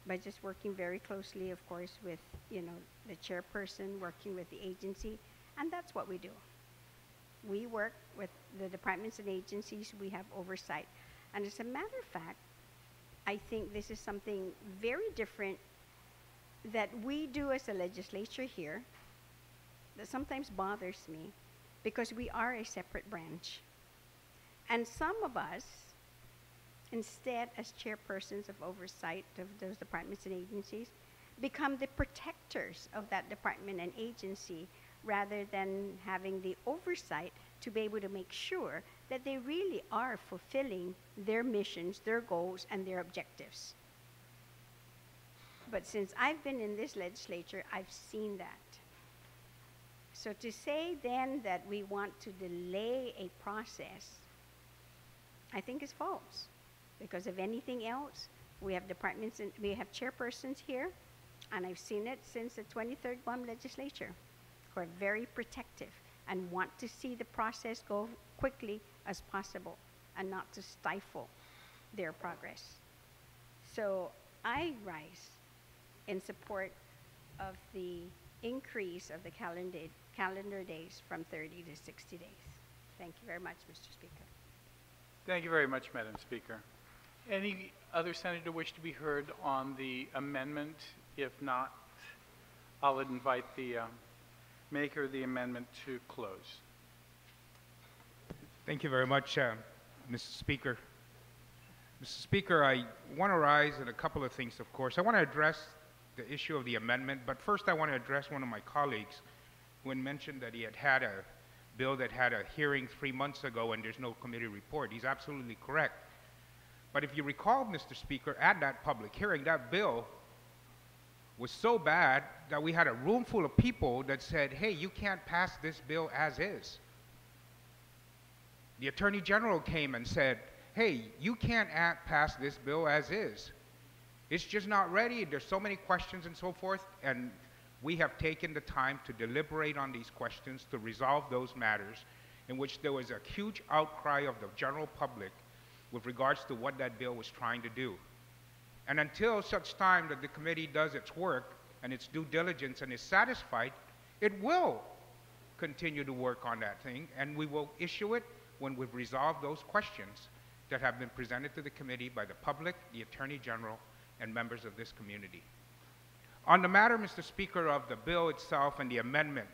by just working very closely, of course, with, the chairperson, working with the agency, and that's what we do. We work with the departments and agencies, we have oversight. And as a matter of fact, I think this is something very different that we do as a legislature here that sometimes bothers me, because we are a separate branch. And some of us, instead, as chairpersons of oversight of those departments and agencies, become the protectors of that department and agency, rather than having the oversight to be able to make sure that they really are fulfilling their missions, their goals, and their objectives. But since I've been in this legislature, I've seen that. So to say then that we want to delay a process, I think is false. Because if anything else, we have departments and we have chairpersons here, and I've seen it since the 23rd Guam Legislature, who are very protective and want to see the process go quickly as possible and not to stifle their progress. So I rise in support of the increase of the calendar days from 30 to 60 days. Thank you very much, Mr. Speaker. Thank you very much, Madam Speaker. Any other senator wish to be heard on the amendment? If not, I'll invite the maker of the amendment to close. Thank you very much, Mr. Speaker. Mr. Speaker, I want to rise at a couple of things, of course. I want to address the issue of the amendment, but first I want to address one of my colleagues who had mentioned that he had a bill that had a hearing 3 months ago and there's no committee report. He's absolutely correct. But if you recall, Mr. Speaker, at that public hearing, that bill was so bad that we had a room full of people that said, hey, you can't pass this bill as is. The Attorney General came and said, hey, you can't pass this bill as is. It's just not ready. There's so many questions and so forth, and we have taken the time to deliberate on these questions to resolve those matters in which there was a huge outcry of the general public with regards to what that bill was trying to do. And until such time that the committee does its work and its due diligence and is satisfied, it will continue to work on that thing, and we will issue it when we've resolved those questions that have been presented to the committee by the public, the Attorney General, and members of this community. On the matter, Mr. Speaker, of the bill itself and the amendment,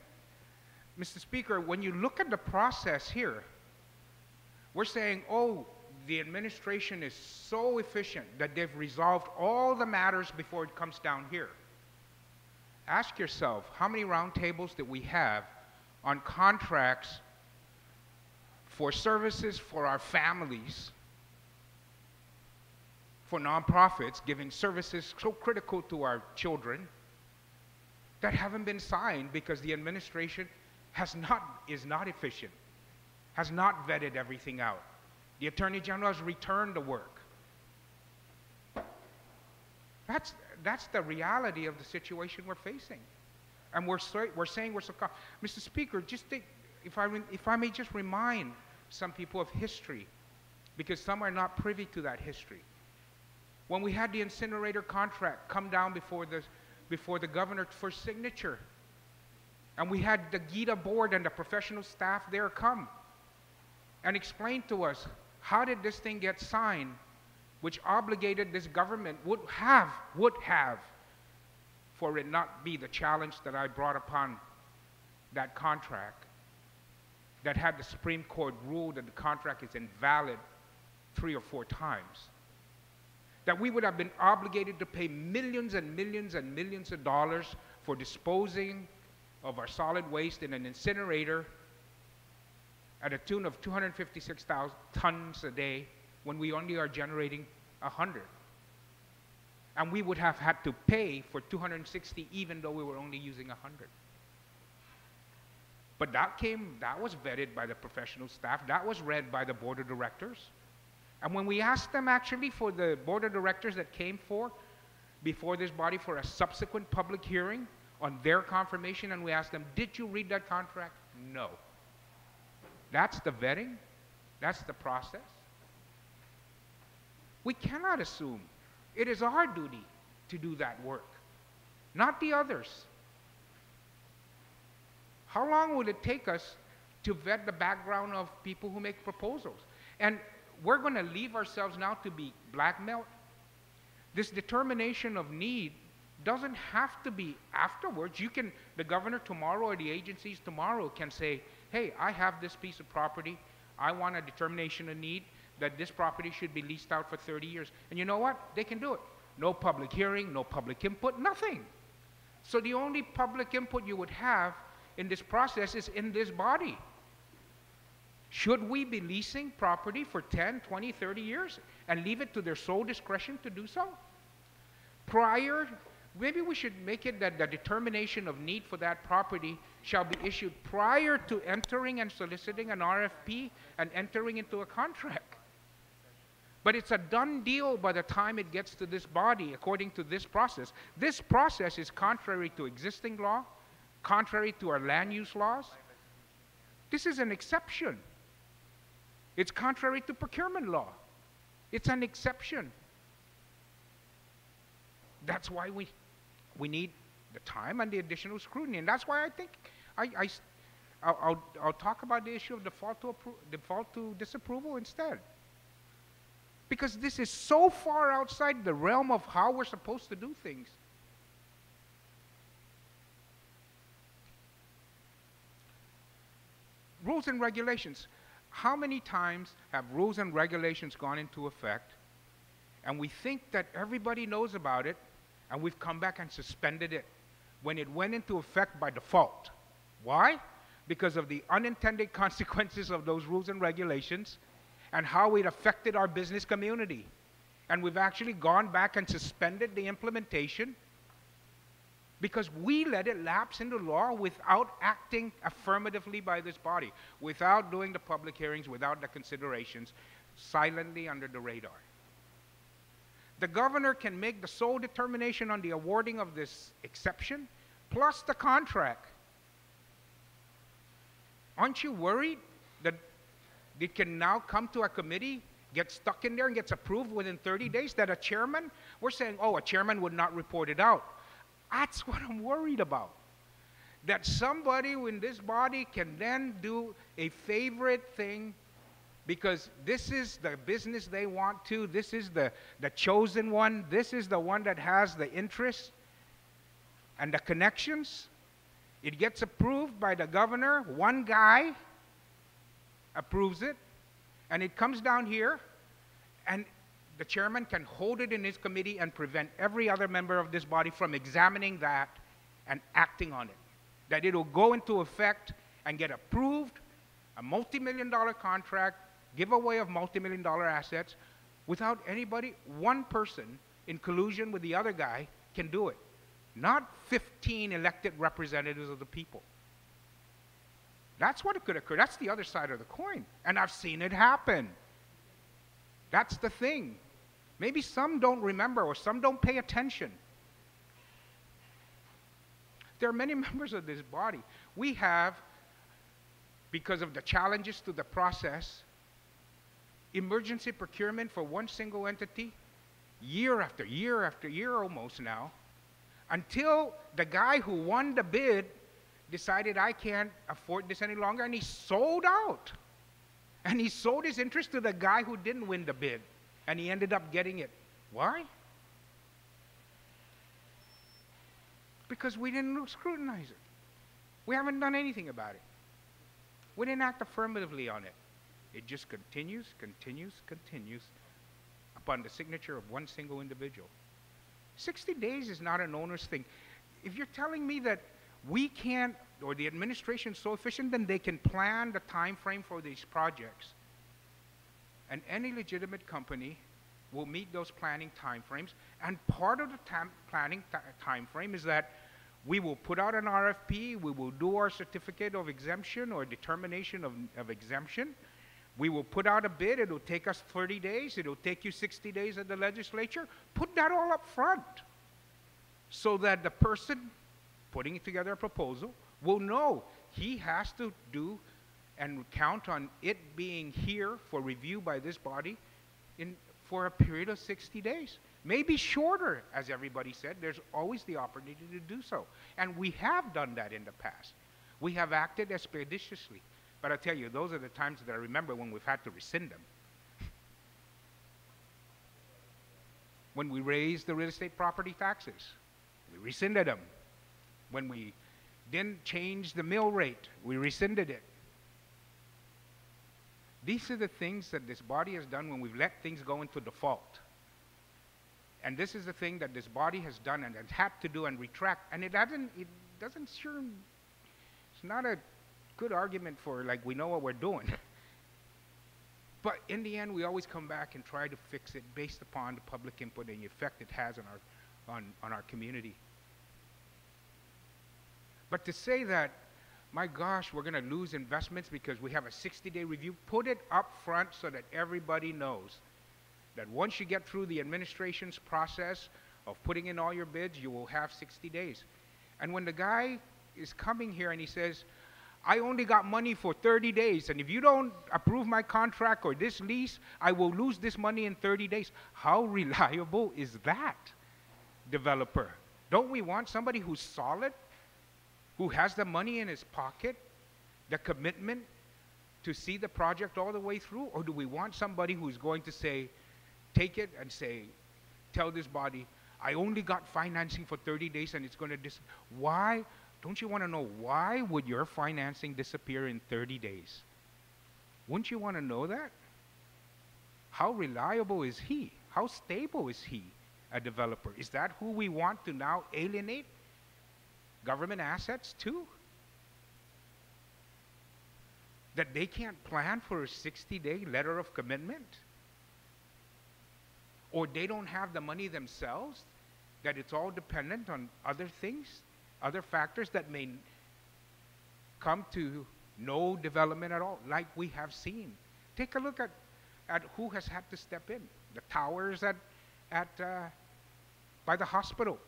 Mr. Speaker, when you look at the process here, we're saying, oh, the administration is so efficient that they've resolved all the matters before it comes down here. Ask yourself, how many roundtables that we have on contracts for services for our families, for nonprofits giving services so critical to our children that haven't been signed because the administration is not efficient, has not vetted everything out. The Attorney General has returned the work. That's the reality of the situation we're facing. And we're saying we're so Mr. Speaker, just think, if I may just remind some people of history, because some are not privy to that history. When we had the incinerator contract come down before the governor for signature, and we had the GITA board and the professional staff there come and explain to us how did this thing get signed, which obligated this government would have for it not be the challenge that I brought upon that contract, that had the Supreme Court rule that the contract is invalid 3 or 4 times, that we would have been obligated to pay millions and millions and millions of dollars for disposing of our solid waste in an incinerator at a tune of 256,000 tons a day when we only are generating 100. And we would have had to pay for 260 even though we were only using 100. But that was vetted by the professional staff. That was read by the board of directors. And when we asked them actually for the board of directors that came before this body for a subsequent public hearing on their confirmation, and we asked them, did you read that contract? No. That's the vetting. That's the process. We cannot assume. It is our duty to do that work, not the others. How long will it take us to vet the background of people who make proposals? And we're going to leave ourselves now to be blackmailed. This determination of need doesn't have to be afterwards. The governor tomorrow or the agencies tomorrow can say, hey, I have this piece of property. I want a determination of need that this property should be leased out for 30 years. And you know what? They can do it. No public hearing, no public input, nothing. So the only public input you would have in this process is in this body. Should we be leasing property for 10, 20, 30 years and leave it to their sole discretion to do so? Maybe we should make it that the determination of need for that property shall be issued prior to entering and soliciting an RFP and entering into a contract. But it's a done deal by the time it gets to this body according to this process. This process is contrary to existing law, contrary to our land use laws. This is an exception. It's contrary to procurement law. It's an exception. That's why we need the time and the additional scrutiny. And that's why I think I'll talk about the issue of default to disapproval instead. Because this is so far outside the realm of how we're supposed to do things. Rules and regulations. How many times have rules and regulations gone into effect And we think that everybody knows about it, and we've come back and suspended it when it went into effect by default. Why? Because of the unintended consequences of those rules and regulations and how it affected our business community. And we've actually gone back and suspended the implementation because we let it lapse into law without acting affirmatively by this body, without doing the public hearings, without the considerations, silently under the radar. The governor can make the sole determination on the awarding of this exception, plus the contract. Aren't you worried that it can now come to a committee, get stuck in there and gets approved within 30 days, that a chairman, we're saying, oh, a chairman would not report it out. That's what I'm worried about. That somebody in this body can then do a favorite thing because this is the business they want to, this is the chosen one, this is the one that has the interest and the connections. It gets approved by the governor, one guy approves it, and it comes down here, and the chairman can hold it in his committee and prevent every other member of this body from examining that and acting on it. That it'll go into effect and get approved, a multi-million-dollar contract, giveaway of multi-million-dollar assets, without anybody, one person in collusion with the other guy can do it. Not 15 elected representatives of the people. That's what could occur. That's the other side of the coin. And I've seen it happen. That's the thing. Maybe some don't remember or some don't pay attention. There are many members of this body. We have, because of the challenges to the process, emergency procurement for one single entity, year after year after year almost now, until the guy who won the bid decided I can't afford this any longer, and he sold out. And he sold his interest to the guy who didn't win the bid, and he ended up getting it. Why? Because we didn't scrutinize it. We haven't done anything about it. We didn't act affirmatively on it. It just continues, continues, continues upon the signature of one single individual. 60 days is not an onerous thing. If you're telling me that we can't, or the administration is so efficient, then they can plan the time frame for these projects. And any legitimate company will meet those planning time frames. And part of the planning time frame is that we will put out an RFP, we will do our certificate of exemption or determination of exemption. We will put out a bid, it'll take us 30 days, it'll take you 60 days at the legislature. Put that all up front so that the person putting together a proposal will know he has to do and count on it being here for review by this body for a period of 60 days. Maybe shorter, as everybody said. There's always the opportunity to do so. And we have done that in the past. We have acted expeditiously. But I tell you, those are the times that I remember when we've had to rescind them. When we raised the real estate property taxes, we rescinded them. When we didn't change the mill rate, we rescinded it. These are the things that this body has done when we've let things go into default. And this is the thing that this body has done and has had to do and retract. And it's not a good argument for like we know what we're doing. But in the end, we always come back and try to fix it based upon the public input and the effect it has on our community. But to say that, my gosh, we're going to lose investments because we have a 60-day review, put it up front so that everybody knows that once you get through the administration's process of putting in all your bids, you will have 60 days. And when the guy is coming here and he says, I only got money for 30 days, and if you don't approve my contract or this lease, I will lose this money in 30 days. How reliable is that, developer? Don't we want somebody who's solid, who has the money in his pocket, the commitment to see the project all the way through? Or do we want somebody who's going to say, take it and say, tell this body, I only got financing for 30 days and it's going to why? Don't you want to know why would your financing disappear in 30 days? Wouldn't you want to know that? How reliable is he? How stable is he, a developer? Is that who we want to now alienate government assets to? That they can't plan for a 60-day letter of commitment? Or they don't have the money themselves? That it's all dependent on other things, other factors that may come to no development at all, like we have seen. Take a look at who has had to step in. The towers by the hospital,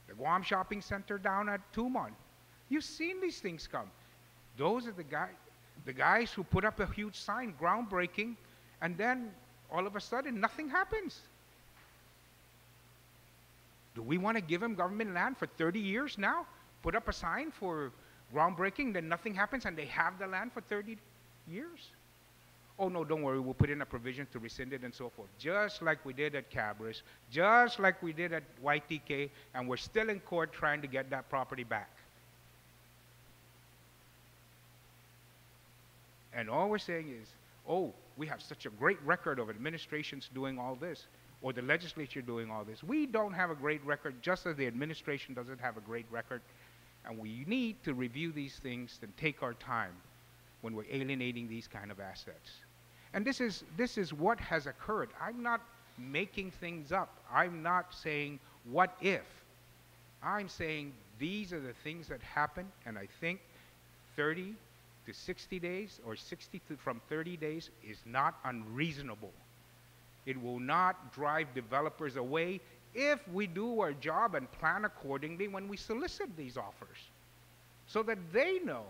the Guam Shopping Center down at Tumon. You've seen these things come. Those are the guys who put up a huge sign, groundbreaking, and then all of a sudden nothing happens. Do we want to give them government land for 30 years now? Put up a sign for groundbreaking, then nothing happens and they have the land for 30 years? Oh no, don't worry, we'll put in a provision to rescind it and so forth. Just like we did at Cabras, just like we did at YTK, and we're still in court trying to get that property back. And all we're saying is, oh, we have such a great record of administrations doing all this, or the legislature doing all this. We don't have a great record, just as the administration doesn't have a great record. And we need to review these things and take our time when we're alienating these kind of assets. And this is what has occurred. I'm not making things up. I'm not saying what if. I'm saying these are the things that happen, and I think 30 to 60 days or 60 to from 30 days is not unreasonable. It will not drive developers away if we do our job and plan accordingly when we solicit these offers, so that they know.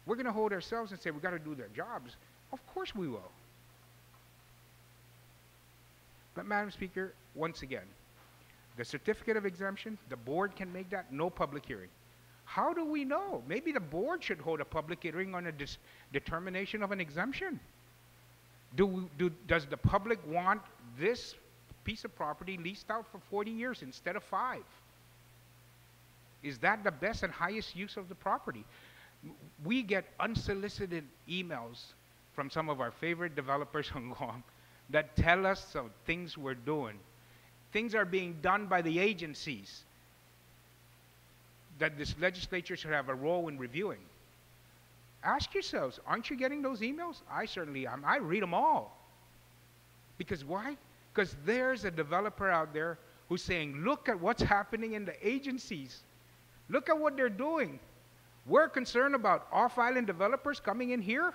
We're going to hold ourselves and say we've got to do their jobs. Of course we will. But Madam Speaker, once again, the certificate of exemption, the board can make that, no public hearing. How do we know? Maybe the board should hold a public hearing on a determination of an exemption. Does the public want this piece of property leased out for 40 years instead of 5? Is that the best and highest use of the property? We get unsolicited emails from some of our favorite developers on Guam that tell us of things we're doing. Things are being done by the agencies that this legislature should have a role in reviewing. Ask yourselves, aren't you getting those emails? I certainly am. I read them all. Because why? Because there's a developer out there who's saying, look at what's happening in the agencies. Look at what they're doing. We're concerned about off-island developers coming in here,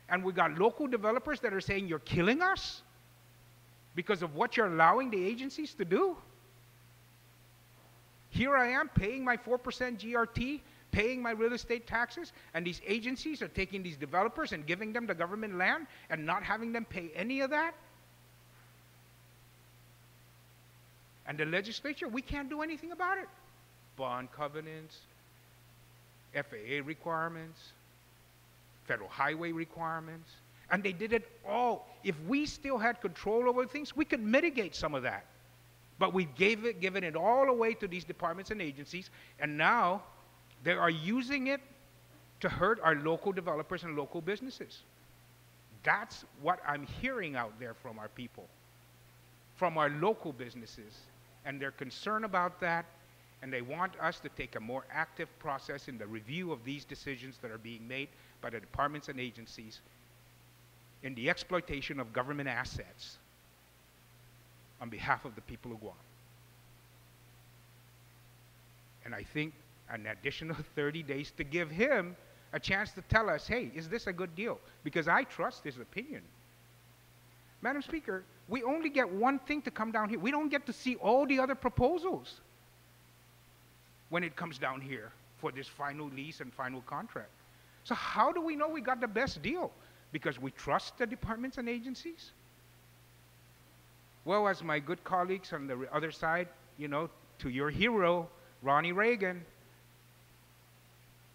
and we got local developers that are saying you're killing us because of what you're allowing the agencies to do. Here I am paying my 4% GRT, paying my real estate taxes, and these agencies are taking these developers and giving them the government land and not having them pay any of that. And the legislature, we can't do anything about it. Bond covenants, FAA requirements, federal highway requirements, and they did it all. If we still had control over things, we could mitigate some of that. But we've given it all away to these departments and agencies, and now they are using it to hurt our local developers and local businesses. That's what I'm hearing out there from our people, from our local businesses, and they're concerned about that, and they want us to take a more active process in the review of these decisions that are being made by the departments and agencies in the exploitation of government assets on behalf of the people of Guam. And I think an additional 30 days to give him a chance to tell us, hey, is this a good deal? Because I trust his opinion. Madam Speaker, we only get one thing to come down here. We don't get to see all the other proposals when it comes down here for this final lease and final contract. So how do we know we got the best deal? Because we trust the departments and agencies? Well, as my good colleagues on the other side, you know, to your hero, Ronnie Reagan,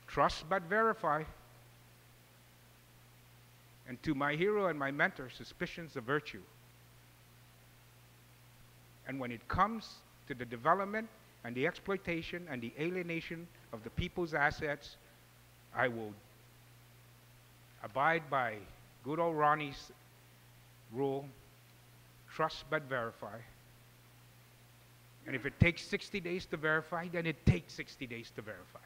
trust but verify. And to my hero and my mentor, suspicion's a virtue. And when it comes to the development and the exploitation and the alienation of the people's assets, I abide by good old Ronnie's rule, trust but verify. And if it takes 60 days to verify, then it takes 60 days to verify.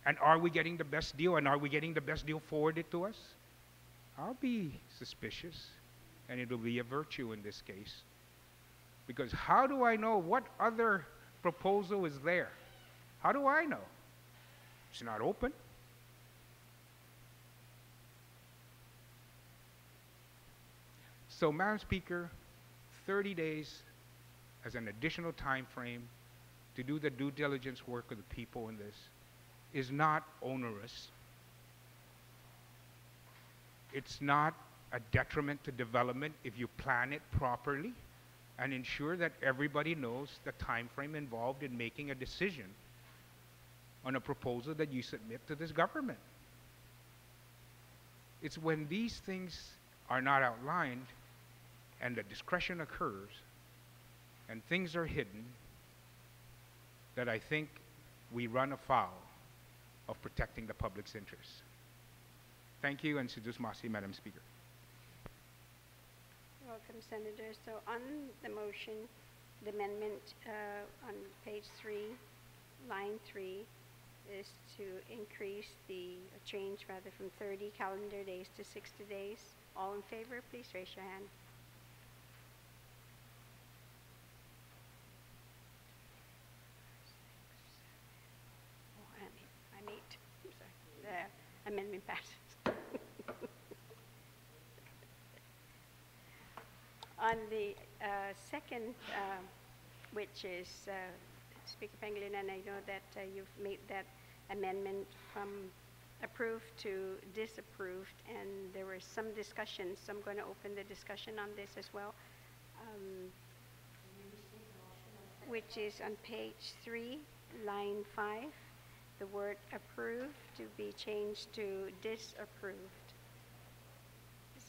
And are we getting the best deal? And are we getting the best deal forwarded to us? I'll be suspicious, and it'll be a virtue in this case. Because how do I know what other proposal is there? How do I know? It's not open. So, Madam Speaker, 30 days as an additional time frame to do the due diligence work of the people in this is not onerous. It's not a detriment to development if you plan it properly and ensure that everybody knows the time frame involved in making a decision on a proposal that you submit to this government. It's when these things are not outlined and the discretion occurs and things are hidden that I think we run afoul of protecting the public's interests. Thank you, and Sidus Masi, Madam Speaker. Welcome, Senator. So on the motion, the amendment on page 3, line 3, is to increase the change rather from 30 calendar days to 60 days. All in favor, please raise your hand. I'm 8. I'm sorry. The amendment passes. On the second, which is Speaker Pangilinan, I know that you've made that amendment from approved to disapproved, and there was some discussion, so I'm going to open the discussion on this as well, which is on page 3, line 5, the word approved to be changed to disapproved.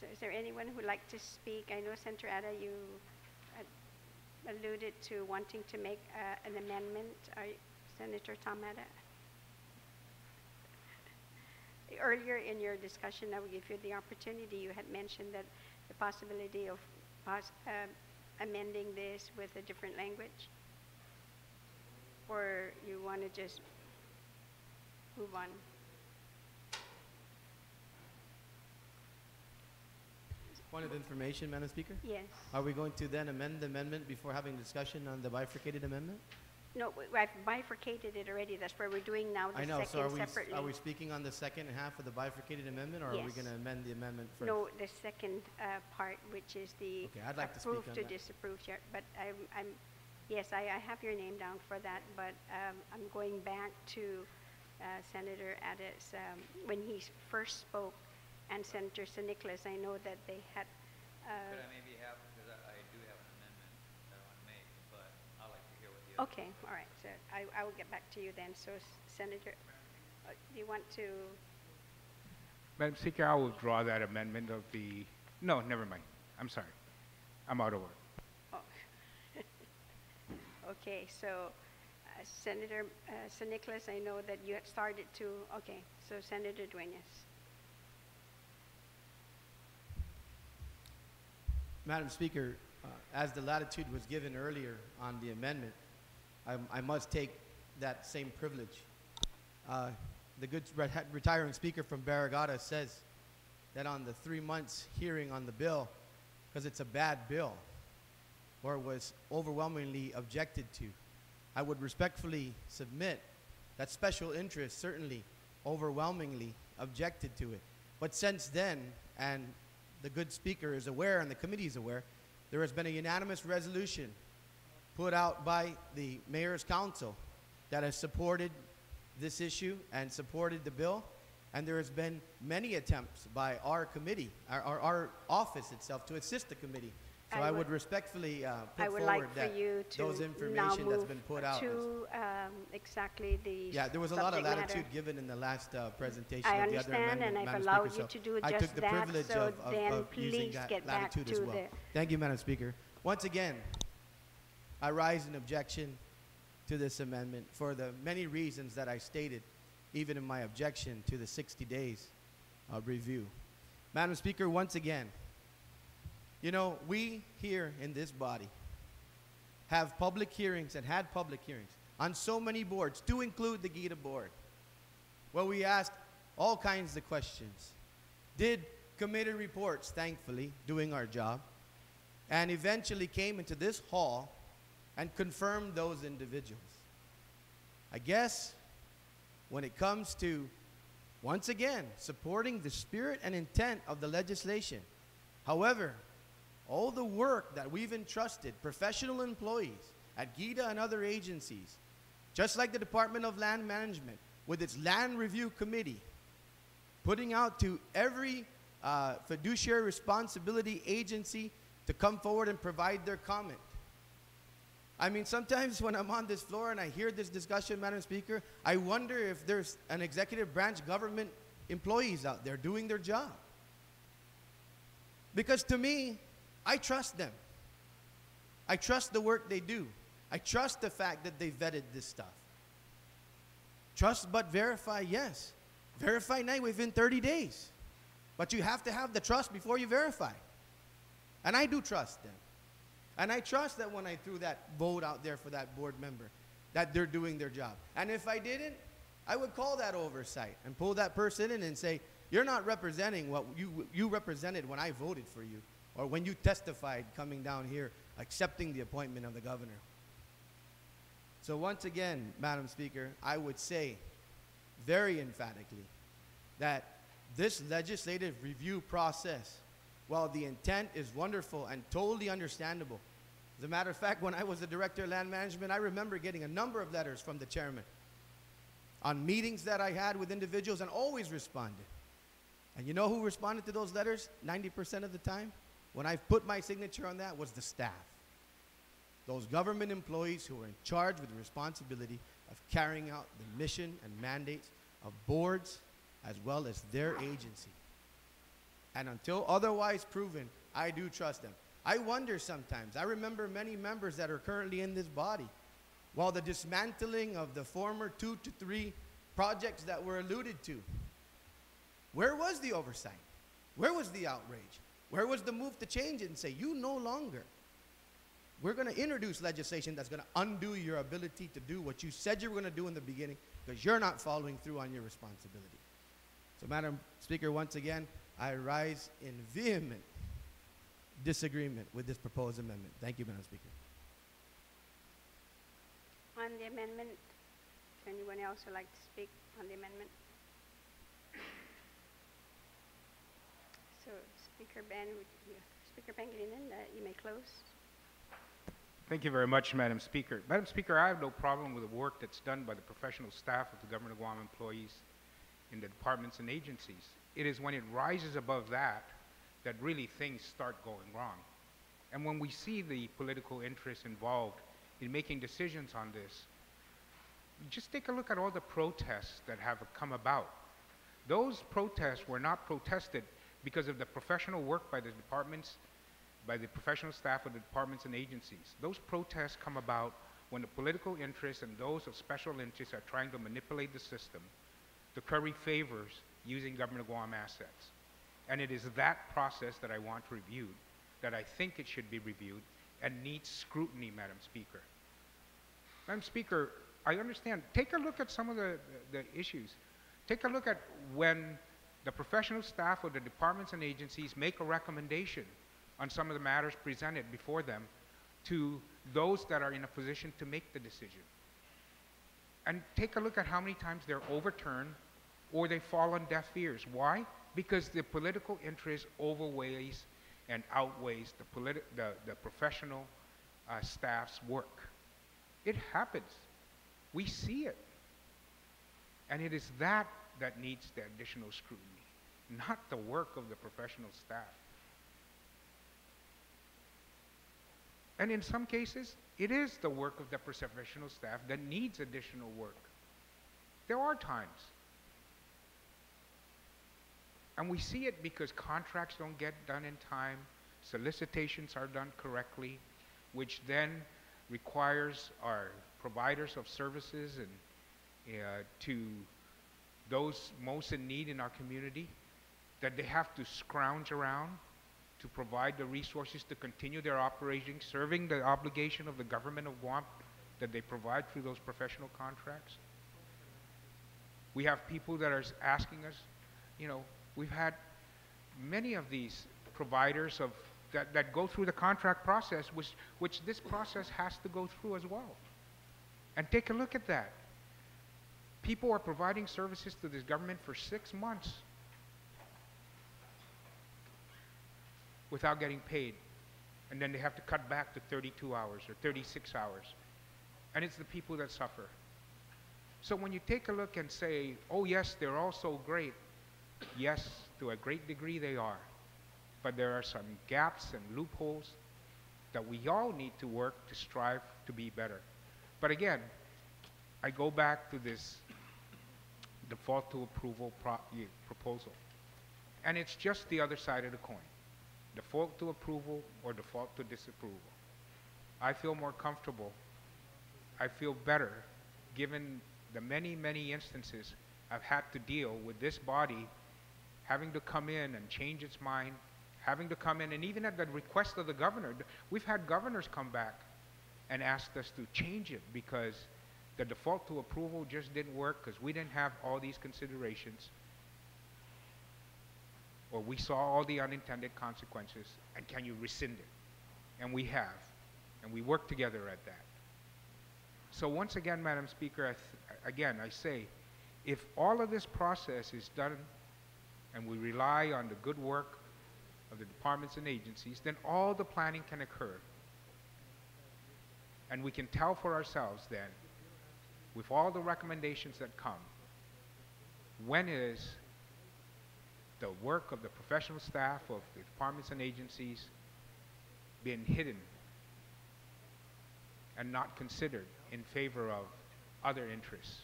So is there anyone who would like to speak? I know, Senator Ada, you alluded to wanting to make an amendment. Senator Tom Ada? Earlier in your discussion, I will give you the opportunity. You had mentioned that the possibility of amending this with a different language, or you want to just move on? Point of information, Madam Speaker? Yes. Are we going to then amend the amendment before having discussion on the bifurcated amendment? No, I've bifurcated it already. That's where we're doing now the I know, so second separately. are we speaking on the second half of the bifurcated amendment, or are we Yes. going to amend the amendment first? No, the second part, which is the Okay, I'd like to speak approved on to that. disapproved. But yes, I have your name down for that, but I'm going back to Senator Addis. When he first spoke, and Senator San Nicolas, I know that they had. Could I maybe have, because I do have an amendment that I want to make, but I'd like to hear what the other. Okay, all right. So I will get back to you then. So, Senator, do you want to? Madam Speaker, I will withdraw that amendment of the, no, never mind. I'm sorry. I'm out of order. Oh. Okay, so Senator San Nicolas, I know that you had started to, okay, so Senator Dueñas. Madam Speaker, as the latitude was given earlier on the amendment, I must take that same privilege. The good retiring speaker from Barrigada says that on the 3 months hearing on the bill, because it's a bad bill, or was overwhelmingly objected to, I would respectfully submit that special interest certainly overwhelmingly objected to it. But since then, and the good speaker is aware and the committee is aware, there has been a unanimous resolution put out by the Mayor's Council that has supported this issue and supported the bill. And there has been many attempts by our committee, our office itself, to assist the committee. So I would respectfully put forward like that for you to those now information that's move been put out. to exactly the Yeah, there was a lot of subject latitude matter. given in the last presentation I of the other understand, amendment, and I've Madam allowed Speaker, you so to do I just took the that, privilege so of then using please that get back latitude to as well. Thank you, Madam Speaker. Once again, I rise in objection to this amendment for the many reasons that I stated. even in my objection to the 60 days review. Madam Speaker, once again, you know, we here in this body have public hearings and had public hearings on so many boards, to include the GITA board, where we asked all kinds of questions, did committee reports, thankfully, doing our job, and eventually came into this hall and confirmed those individuals. I guess when it comes to, once again, supporting the spirit and intent of the legislation, however, all the work that we've entrusted professional employees at GITA and other agencies, just like the Department of Land Management with its Land Review Committee, putting out to every fiduciary responsibility agency to come forward and provide their comment. I mean, sometimes when I'm on this floor and I hear this discussion, Madam Speaker, I wonder if there's an executive branch government employees out there doing their job. Because to me, I trust them. I trust the work they do. I trust the fact that they vetted this stuff. Trust but verify, yes. Verify now within 30 days. But you have to have the trust before you verify. And I do trust them. And I trust that when I threw that vote out there for that board member, that they're doing their job. And if I didn't, I would call that oversight and pull that person in and say, you're not representing what you represented when I voted for you, or when you testified coming down here accepting the appointment of the governor. So once again, Madam Speaker, I would say very emphatically that this legislative review process, while the intent is wonderful and totally understandable. As a matter of fact, when I was the Director of Land Management, I remember getting a number of letters from the chairman on meetings that I had with individuals, and always responded. And you know who responded to those letters 90% of the time? When I put my signature on that, was the staff. Those government employees who were in charge with the responsibility of carrying out the mission and mandates of boards as well as their agency. And until otherwise proven, I do trust them. I wonder sometimes, I remember many members that are currently in this body, while the dismantling of the former 2 to 3 projects that were alluded to, where was the oversight? Where was the outrage? Where was the move to change it and say, you no longer, we're going to introduce legislation that's going to undo your ability to do what you said you were going to do in the beginning because you're not following through on your responsibility. So, Madam Speaker, once again, I rise in vehement disagreement with this proposed amendment. Thank you, Madam Speaker. On the amendment, anyone else would like to speak on the amendment? So, Speaker Pangilinan, you may close. Thank you very much, Madam Speaker. Madam Speaker, I have no problem with the work that's done by the professional staff of the Government of Guam employees in the departments and agencies. It is when it rises above that that really things start going wrong. And when we see the political interests involved in making decisions on this, just take a look at all the protests that have come about. Those protests were not protested because of the professional work by the departments, by the professional staff of the departments and agencies. Those protests come about when the political interests and those of special interests are trying to manipulate the system to curry favors using Government of Guam assets. And it is that process that I want reviewed, that I think it should be reviewed and needs scrutiny, Madam Speaker. Madam Speaker, I understand. Take a look at some of the issues. Take a look at when the professional staff of the departments and agencies make a recommendation on some of the matters presented before them to those that are in a position to make the decision. And take a look at how many times they're overturned or they fall on deaf ears. Why? Because the political interest overweighs and outweighs the professional staff's work. It happens. We see it. And it is that that needs the additional scrutiny, not the work of the professional staff. And in some cases, it is the work of the professional staff that needs additional work. There are times. And we see it because contracts don't get done in time, solicitations are done correctly, which then requires our providers of services and to those most in need in our community, that they have to scrounge around to provide the resources to continue their operating, serving the obligation of the government of Guam that they provide through those professional contracts. We have people that are asking us, you know, we've had many of these providers of that go through the contract process, which this process has to go through as well. And take a look at that. People are providing services to this government for 6 months without getting paid. And then they have to cut back to 32 hours or 36 hours. And it's the people that suffer. So when you take a look and say, oh yes, they're all so great, yes, to a great degree they are. But there are some gaps and loopholes that we all need to work to strive to be better. But I go back to this default to approval proposal. And it's just the other side of the coin. Default to approval or default to disapproval. I feel more comfortable. I feel better given the many, many instances I've had to deal with this body having to come in and change its mind, having to come in, and even at the request of the governor, we've had governors come back and asked us to change it because the default to approval just didn't work because we didn't have all these considerations, or we saw all the unintended consequences, and can you rescind it? And we have, and we work together at that. So once again, Madam Speaker, I say, if all of this process is done and we rely on the good work of the departments and agencies, then all the planning can occur. And we can tell for ourselves then, with all the recommendations that come, when is the work of the professional staff of the departments and agencies being hidden and not considered in favor of other interests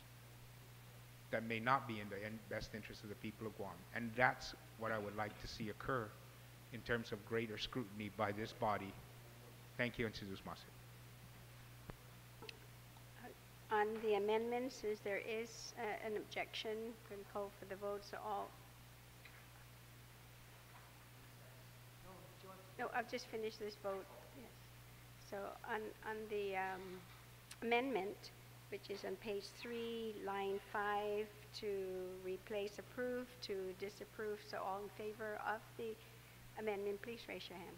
that may not be in the best interest of the people of Guam. And that's what I would like to see occur in terms of greater scrutiny by this body. Thank you, and Sizus Masip. On the amendments, since there is an objection, can call for the vote. So all. No, I'll just finish this vote. Yes. So on the amendment, which is on page 3, line 5, to replace approve to disapprove. So all in favor of the amendment, please raise your hand.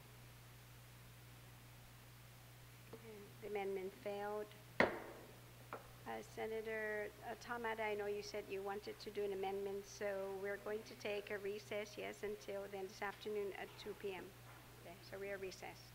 And the amendment failed. Senator Tamada, I know you said you wanted to do an amendment, so we're going to take a recess, yes, until then this afternoon at 2 p.m. Okay, so we are recessed.